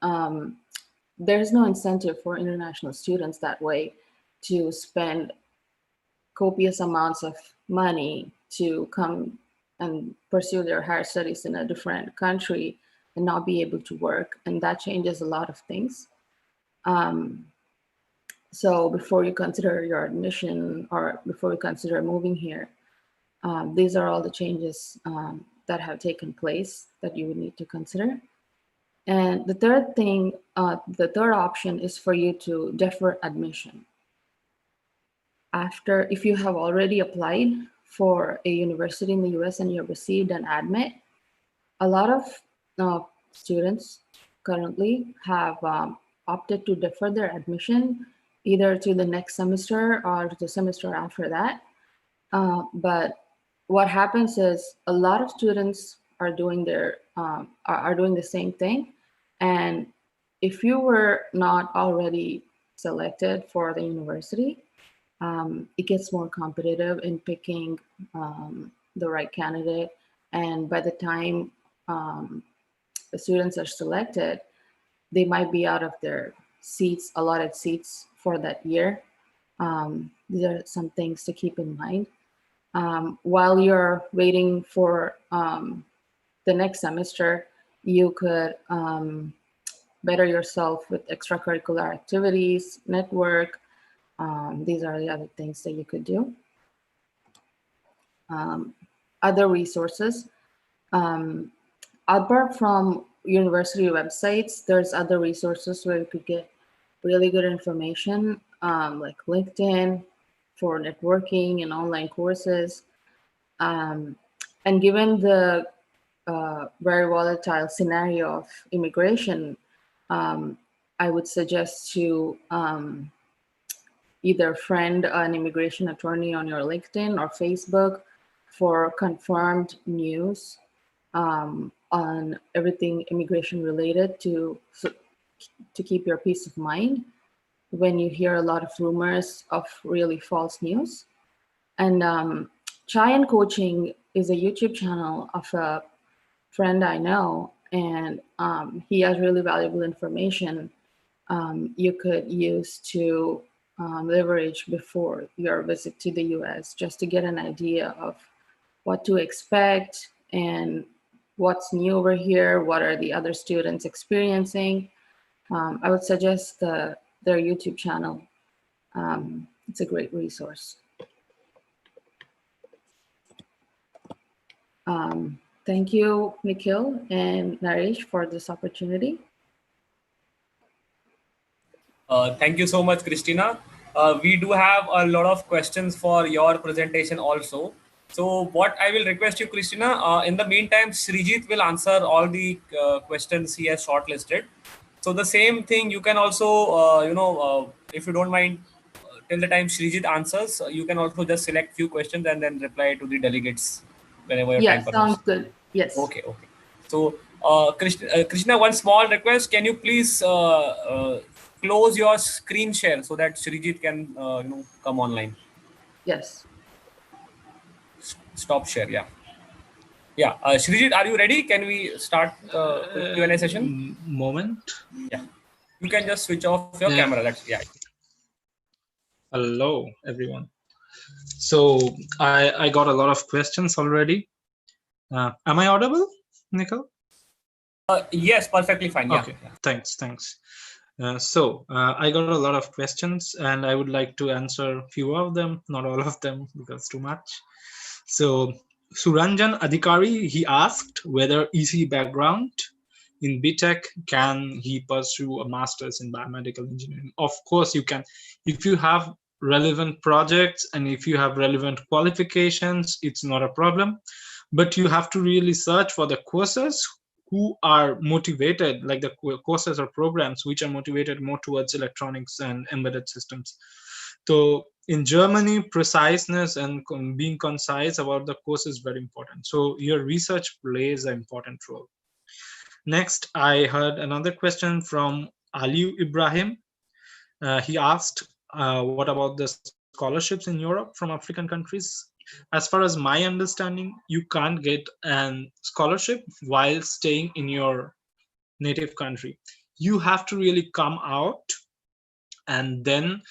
there's no incentive for international students that way to spend copious amounts of money to come and pursue their higher studies in a different country and not be able to work. And that changes a lot of things. So before you consider your admission or before you consider moving here, these are all the changes that have taken place that you would need to consider. And the third thing, the third option is for you to defer admission. After, if you have already applied for a university in the US and you have received an admit, a lot of students currently have opted to defer their admission either to the next semester or to the semester after that. But what happens is a lot of students are doing their are doing the same thing, and if you were not already selected for the university, it gets more competitive in picking the right candidate, and by the time the students are selected, they might be out of their seats, allotted seats for that year. These are some things to keep in mind. While you're waiting for the next semester, you could better yourself with extracurricular activities, network. These are the other things that you could do. Other resources. Apart from university websites, there's other resources where you could get really good information, like LinkedIn for networking and online courses. And given the very volatile scenario of immigration, I would suggest to either friend an immigration attorney on your LinkedIn or Facebook for confirmed news on everything immigration related to keep your peace of mind when you hear a lot of rumors of really false news. And Chayan Coaching is a YouTube channel of a friend I know, and he has really valuable information you could use to leverage before your visit to the US, just to get an idea of what to expect and what's new over here, what are the other students experiencing. I would suggest their YouTube channel. It's a great resource. Thank you, Nikhil and Naresh, for this opportunity. Thank you so much, Christina. We do have a lot of questions for your presentation also. So what I will request you, Christina, in the meantime, Srijit will answer all the questions he has shortlisted. So the same thing, you can also, if you don't mind, till the time Srijit answers, you can also just select few questions and then reply to the delegates whenever your time Yes, permits. sounds good. Yes. Okay. So, Krishna, one small request. Can you please close your screen share so that Srijit can come online? Yes. Stop share. Yeah. Srijit, are you ready? Can we start quick Q&A session? Moment. Yeah. You can just switch off your camera. That's yeah. Hello, everyone. So I got a lot of questions already. Am I audible, Nikhil? Yes, perfectly fine. Yeah. Okay. Thanks. So I got a lot of questions, and I would like to answer few of them, not all of them, because too much. So Suranjan Adhikari, he asked whether EC background in BTech, can he pursue a master's in biomedical engineering? Of course you can. If you have relevant projects and if you have relevant qualifications, it's not a problem. But you have to really search for the courses who are motivated, like the courses or programs which are motivated more towards electronics and embedded systems. So in Germany, preciseness and being concise about the course is very important. So your research plays an important role. Next, I heard another question from Aliu Ibrahim. He asked, what about the scholarships in Europe from African countries? As far as my understanding, you can't get a scholarship while staying in your native country. You have to really come out, and then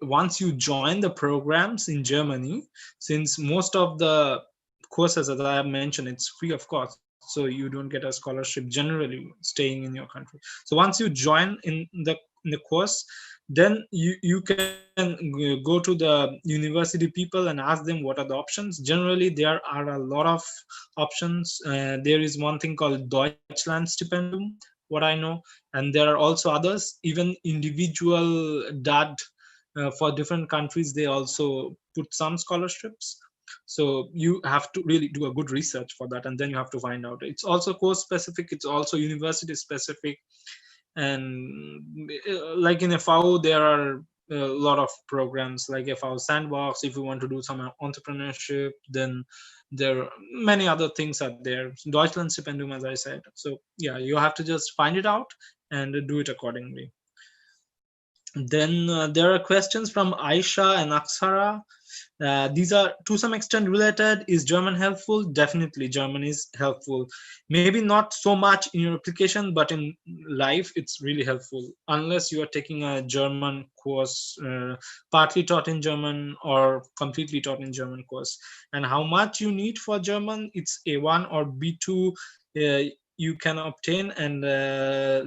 once you join the programs in Germany, since most of the courses that I have mentioned, it's free of cost, so you don't get a scholarship generally staying in your country. So once you join in the in the course, then you can go to the university people and ask them what are the options. Generally there are a lot of options. There is one thing called Deutschland Stipendium, what I know, and there are also others. Even individual dad for different countries, they also put some scholarships. So you have to really do a good research for that, and then you have to find out. It's also course specific, it's also university specific. And like in FAO there are a lot of programs like FAO Sandbox. If you want to do some entrepreneurship, then there are many other things are there. Deutschland Stipendium, as I said. So yeah, you have to just find it out and do it accordingly. Then there are questions from Aisha and Aksara. These are to some extent related. Is German helpful? Definitely German is helpful. Maybe not so much in your application, but in life it's really helpful, unless you are taking a German course, partly taught in German or completely taught in German course. And how much you need for German, it's A1 or B2. You can obtain. And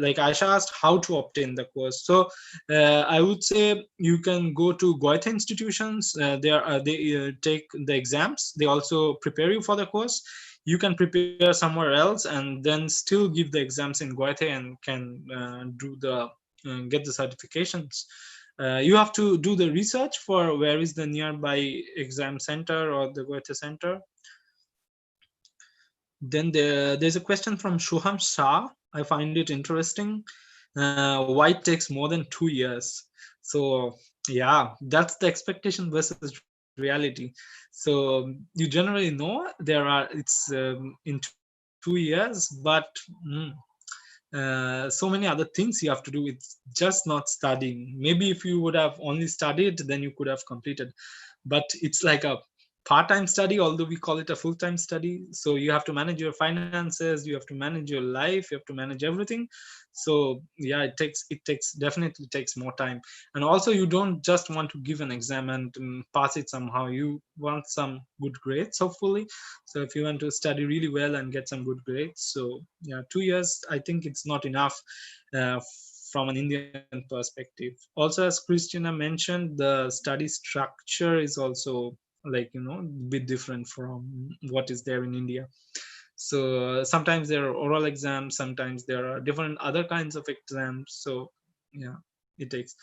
like Aisha asked how to obtain the course. So I would say you can go to Goethe institutions. They take the exams. They also prepare you for the course. You can prepare somewhere else and then still give the exams in Goethe and can get the certifications. You have to do the research for where is the nearby exam center or the Goethe center. Then there's a question from Shuham Shah. I find it interesting. Why it takes more than 2 years? So yeah, that's the expectation versus reality. So you generally know there are, it's in 2 years, but so many other things you have to do. It's just not studying. Maybe if you would have only studied, then you could have completed. But it's like a part-time study, although we call it a full-time study. So you have to manage your finances, you have to manage your life, you have to manage everything. So yeah, it definitely takes more time. And also you don't just want to give an exam and pass it somehow. You want some good grades, hopefully. So if you want to study really well and get some good grades, so yeah, 2 years, I think it's not enough uh, from an Indian perspective. Also, as Christina mentioned, the study structure is also, like, a bit different from what is there in India. So sometimes there are oral exams, sometimes there are different other kinds of exams. So yeah, it takes.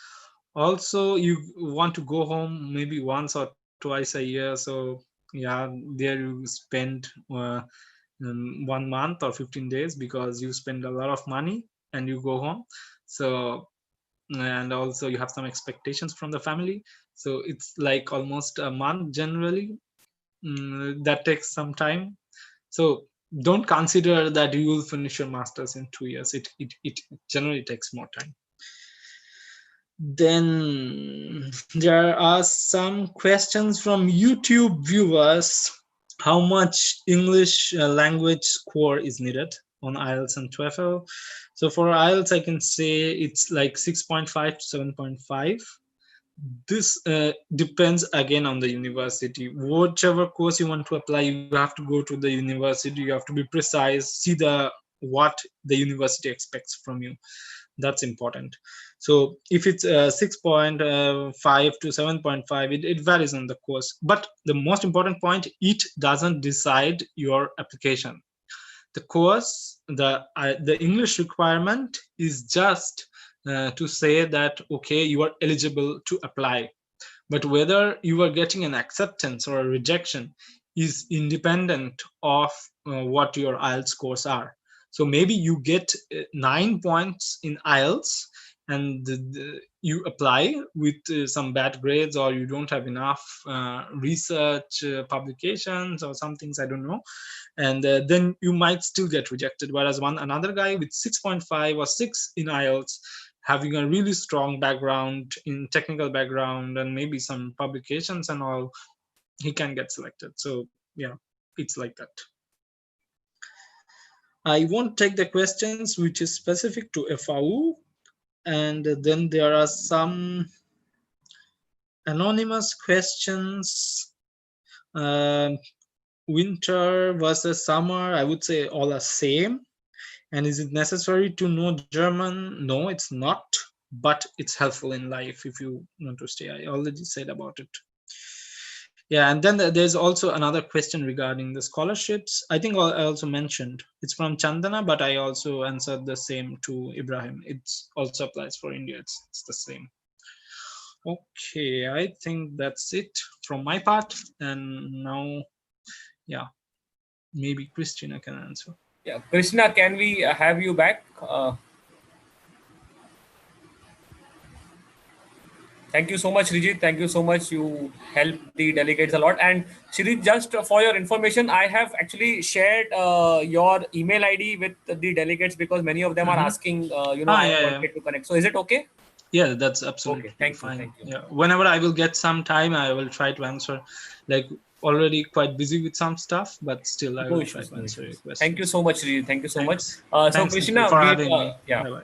Also, you want to go home maybe once or twice a year. So yeah, there you spend 1 month or 15 days because you spend a lot of money and you go home. So, and also you have some expectations from the family. So it's like almost a month generally. That takes some time. So don't consider that you will finish your masters in 2 years. It generally takes more time. Then there are some questions from YouTube viewers. How much English language score is needed on IELTS and TOEFL? So for IELTS, I can say it's like 6.5 to 7.5. This depends again on the university. Whichever course you want to apply, you have to go to the university. You have to be precise, see what the university expects from you. That's important. So if it's 6.5 to 7.5, it varies on the course. But the most important point, it doesn't decide your application. The course, the English requirement is just to say that, okay, you are eligible to apply. But whether you are getting an acceptance or a rejection is independent of what your IELTS scores are. So maybe you get 9 points in IELTS and you apply with some bad grades, or you don't have enough research publications or some things, I don't know. And then you might still get rejected. Whereas another guy with 6.5 or 6 in IELTS, having a really strong background in technical background and maybe some publications and all, he can get selected. So yeah, it's like that. I won't take the questions which is specific to FAU. And then there are some anonymous questions. Winter versus summer, I would say all are same. And is it necessary to know German? No, it's not. but it's helpful in life if you want to stay. I already said about it. Yeah, and then there's also another question regarding the scholarships. I think I also mentioned it's from Chandana, but I also answered the same to Ibrahim. It also applies for India. It's the same. Okay, I think that's it from my part. And now, yeah, maybe Christina can answer. Yeah, Krishna, can we have you back? Thank you so much, Rijit. Thank you so much. You help the delegates a lot. And Shrit, just for your information, I have actually shared your email ID with the delegates because many of them are asking, Ah, I yeah, yeah. wanted to connect. So is it okay? Yeah, that's Okay, absolutely thank you. fine. Thank you. Yeah, whenever I will get some time, I will try to answer. Like already quite busy with some stuff, but still I No will try issues, to no answer your issues. Thank you questions. so much, Rijit. Thank you so much. Thanks. So, Thanks, Nikhil, Krishna, for we'll, having me. yeah, Bye bye.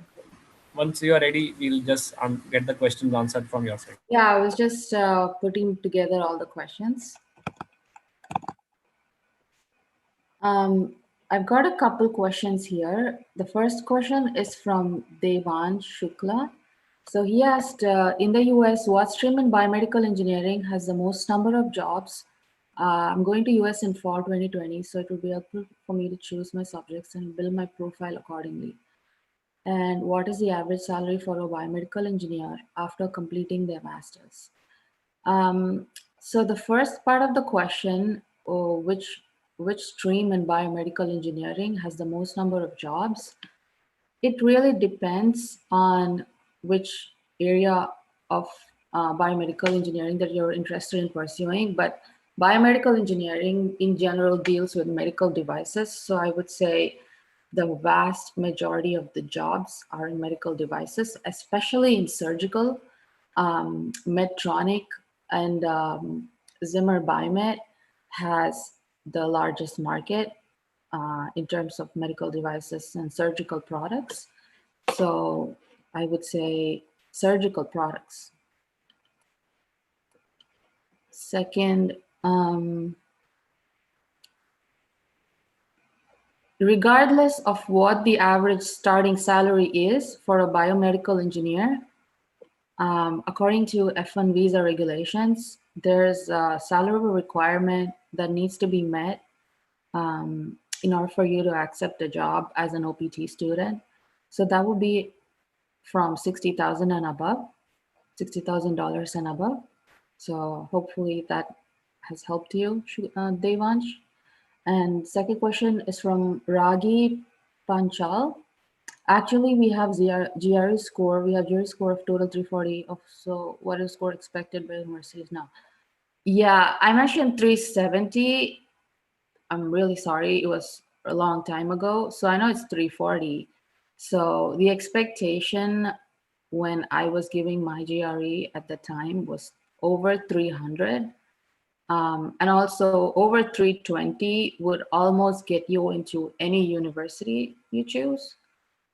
once you are ready, we'll just get the questions answered from your side. Yeah, I was just putting together all the questions. I've got a couple questions here. The first question is from Devan Shukla. So he asked, in the US, what stream in biomedical engineering has the most number of jobs? I'm going to US in fall 2020, so it will be helpful for me to choose my subjects and build my profile accordingly. And what is the average salary for a biomedical engineer after completing their master's? So the first part of the question, which stream in biomedical engineering has the most number of jobs? It really depends on which area of biomedical engineering that you're interested in pursuing. But biomedical engineering in general deals with medical devices. So I would say the vast majority of the jobs are in medical devices, especially in surgical. Medtronic and Zimmer Biomet has the largest market in terms of medical devices and surgical products. So I would say surgical products. Second, regardless of what the average starting salary is for a biomedical engineer, according to F1 visa regulations, there's a salary requirement that needs to be met in order for you to accept a job as an OPT student. So that would be from $60,000 and above, $60,000 and above. So hopefully that has helped you, Devansh. And second question is from Ragi Panchal. Actually, we have GRE score. We have GRE score of total 340. So what is score expected by universities now? Yeah, I mentioned 370. I'm really sorry. It was a long time ago. So I know it's 340. So the expectation when I was giving my GRE at the time was over 300. And also over 320 would almost get you into any university you choose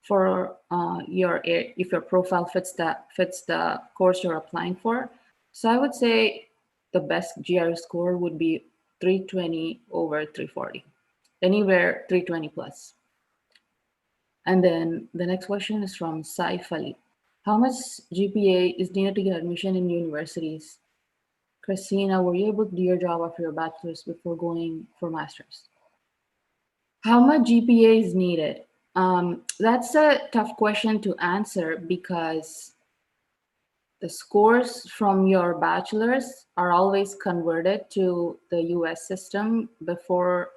for if your profile fits the course you're applying for. So I would say the best GRE score would be 320 over 340, anywhere 320 plus. And then the next question is from Saif Ali. How much GPA is needed to get admission in universities? Christina, were you able to do your job after your bachelor's before going for master's? How much GPA is needed? That's a tough question to answer because the scores from your bachelor's are always converted to the US system before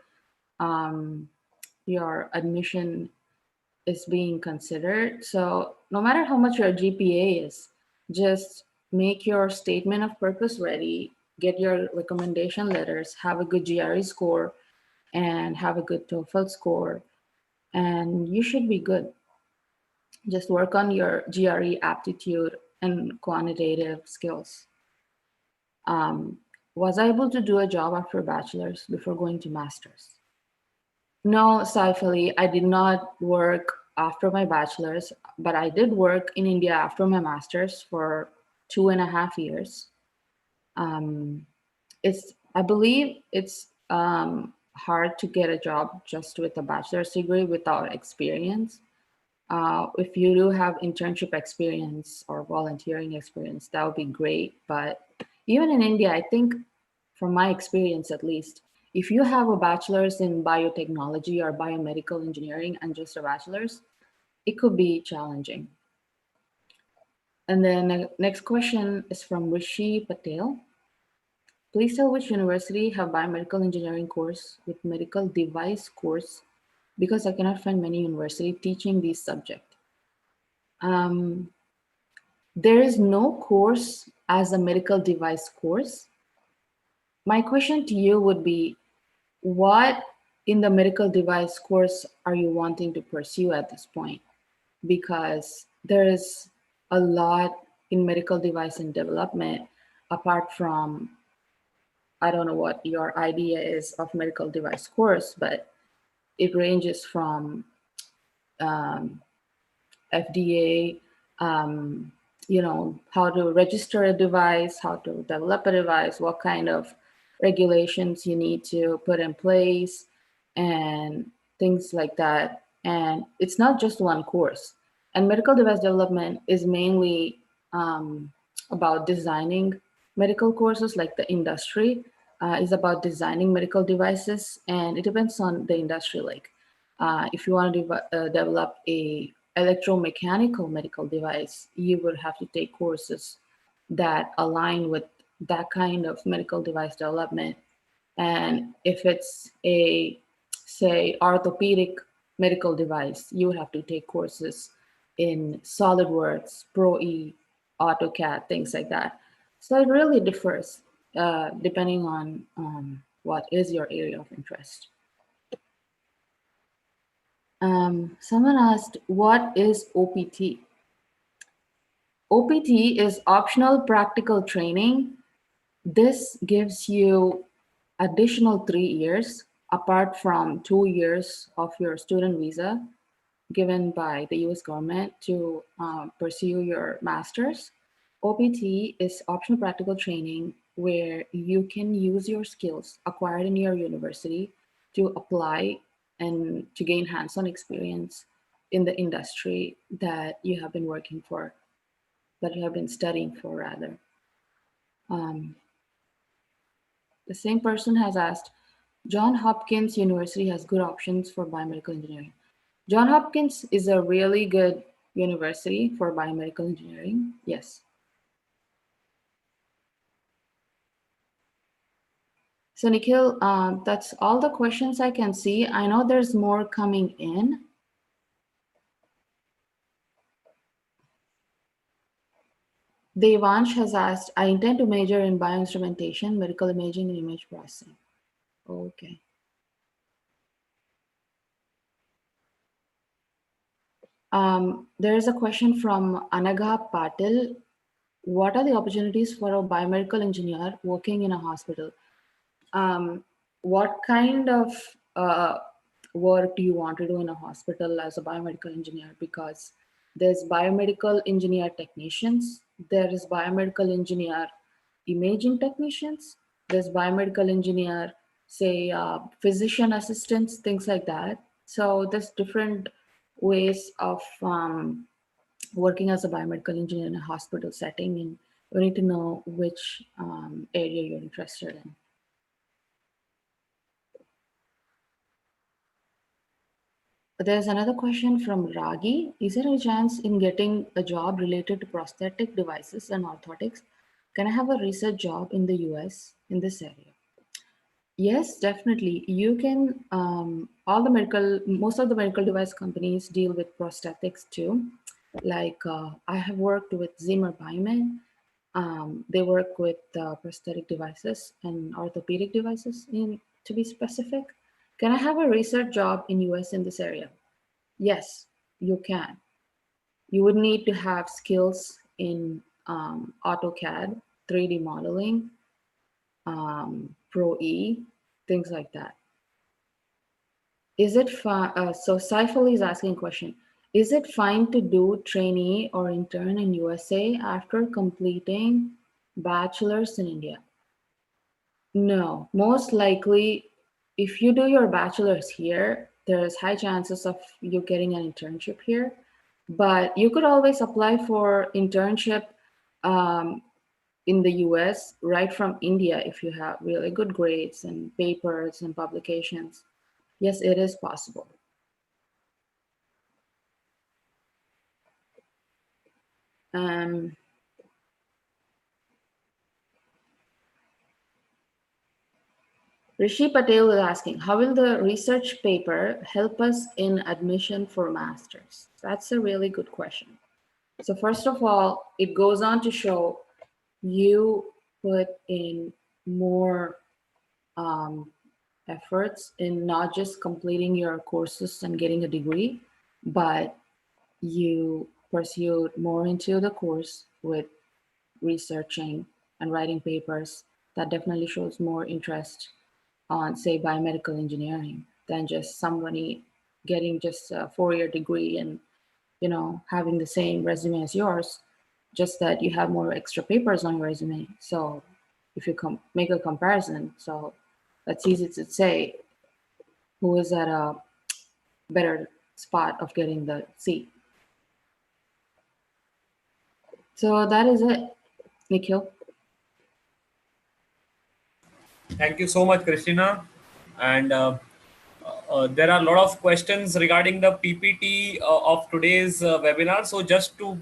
your admission is being considered. So no matter how much your GPA is, just make your statement of purpose ready, get your recommendation letters, have a good GRE score, and have a good TOEFL score, and you should be good. Just work on your GRE aptitude and quantitative skills. Was I able to do a job after a bachelor's before going to master's? No, Saifali, I did not work after my bachelor's, but I did work in India after my master's for 2.5 years. I believe it's hard to get a job just with a bachelor's degree without experience. If you do have internship experience or volunteering experience, that would be great. But even in India, I think, from my experience at least, if you have a bachelor's in biotechnology or biomedical engineering and just a bachelor's, it could be challenging. And then next question is from Rishi Patel. Please tell which university have biomedical engineering course with medical device course, because I cannot find many university teaching these subject. There is no course as a medical device course. My question to you would be, what in the medical device course are you wanting to pursue at this point? Because there is a lot in medical device and development apart from, I don't know what your idea is of medical device course, but it ranges from FDA, how to register a device, how to develop a device, what kind of regulations you need to put in place, and things like that. And it's not just one course. And medical device development is mainly about designing medical courses, like the industry is about designing medical devices, and it depends on the industry. Like if you want to develop a electromechanical medical device, you would have to take courses that align with that kind of medical device development. And if it's a, say, orthopedic medical device, you would have to take courses in SolidWorks, Pro-E, AutoCAD, things like that. So it really differs depending on what is your area of interest. Someone asked, what is OPT? OPT is optional practical training. This gives you additional 3 years apart from 2 years of your student visa given by the US government to pursue your master's. OPT is optional practical training where you can use your skills acquired in your university to apply and to gain hands-on experience in the industry that you have been working for, that you have been studying for rather. The same person has asked, John Hopkins University has good options for biomedical engineering. John Hopkins is a really good university for biomedical engineering, yes. So Nikhil, that's all the questions I can see. I know there's more coming in. Devansh has asked, I intend to major in bioinstrumentation, medical imaging, and image processing. Okay. There is a question from Anagha Patil. What are the opportunities for a biomedical engineer working in a hospital? What kind of work do you want to do in a hospital as a biomedical engineer? Because there's biomedical engineer technicians, there is biomedical engineer imaging technicians, there's biomedical engineer, say, physician assistants, things like that. So there's different ways of working as a biomedical engineer in a hospital setting, and you need to know which area you're interested in. There's another question from Ragi. Is there a chance in getting a job related to prosthetic devices and orthotics? Can I have a research job in the US in this area? Yes, definitely. You can, most of the medical device companies deal with prosthetics too. Like I have worked with Zimmer Biomed. They work with prosthetic devices and orthopedic devices, to be specific. Can I have a research job in US in this area? Yes, you can. You would need to have skills in AutoCAD, 3D modeling, Pro-E, things like that. Is it fine? So Saiful is asking a question. Is it fine to do trainee or intern in USA after completing bachelor's in India? No, most likely, if you do your bachelor's here, there's high chances of you getting an internship here. But you could always apply for internship um, in the US right from India if you have really good grades and papers and publications. Yes, it is possible. Um, Rishi Patel is asking, how will the research paper help us in admission for masters? That's a really good question. So first of all, it goes on to show you put in more efforts in not just completing your courses and getting a degree, but you pursued more into the course with researching and writing papers. That definitely shows more interest on, say, biomedical engineering than just somebody getting just a 4-year degree and having the same resume as yours, just that you have more extra papers on your resume. So if you make a comparison, so that's easy to say who is at a better spot of getting the seat. So that is it, Nikhil. Thank you so much, Christina. And there are a lot of questions regarding the PPT of today's webinar. So just to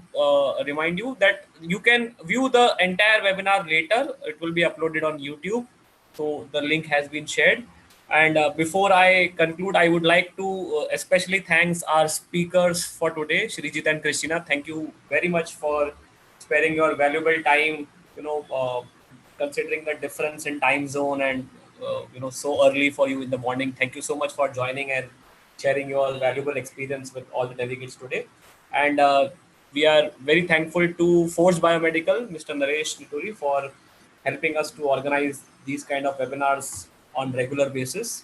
remind you that you can view the entire webinar later. It will be uploaded on YouTube. So the link has been shared. And before I conclude, I would like to especially thanks our speakers for today, Shrijit and Christina. Thank you very much for sparing your valuable time, considering the difference in time zone and so early for you in the morning. Thank you so much for joining and sharing your valuable experience with all the delegates today. And we are very thankful to Force Biomedical, Mr. Naresh Nituri, for helping us to organize these kind of webinars on regular basis.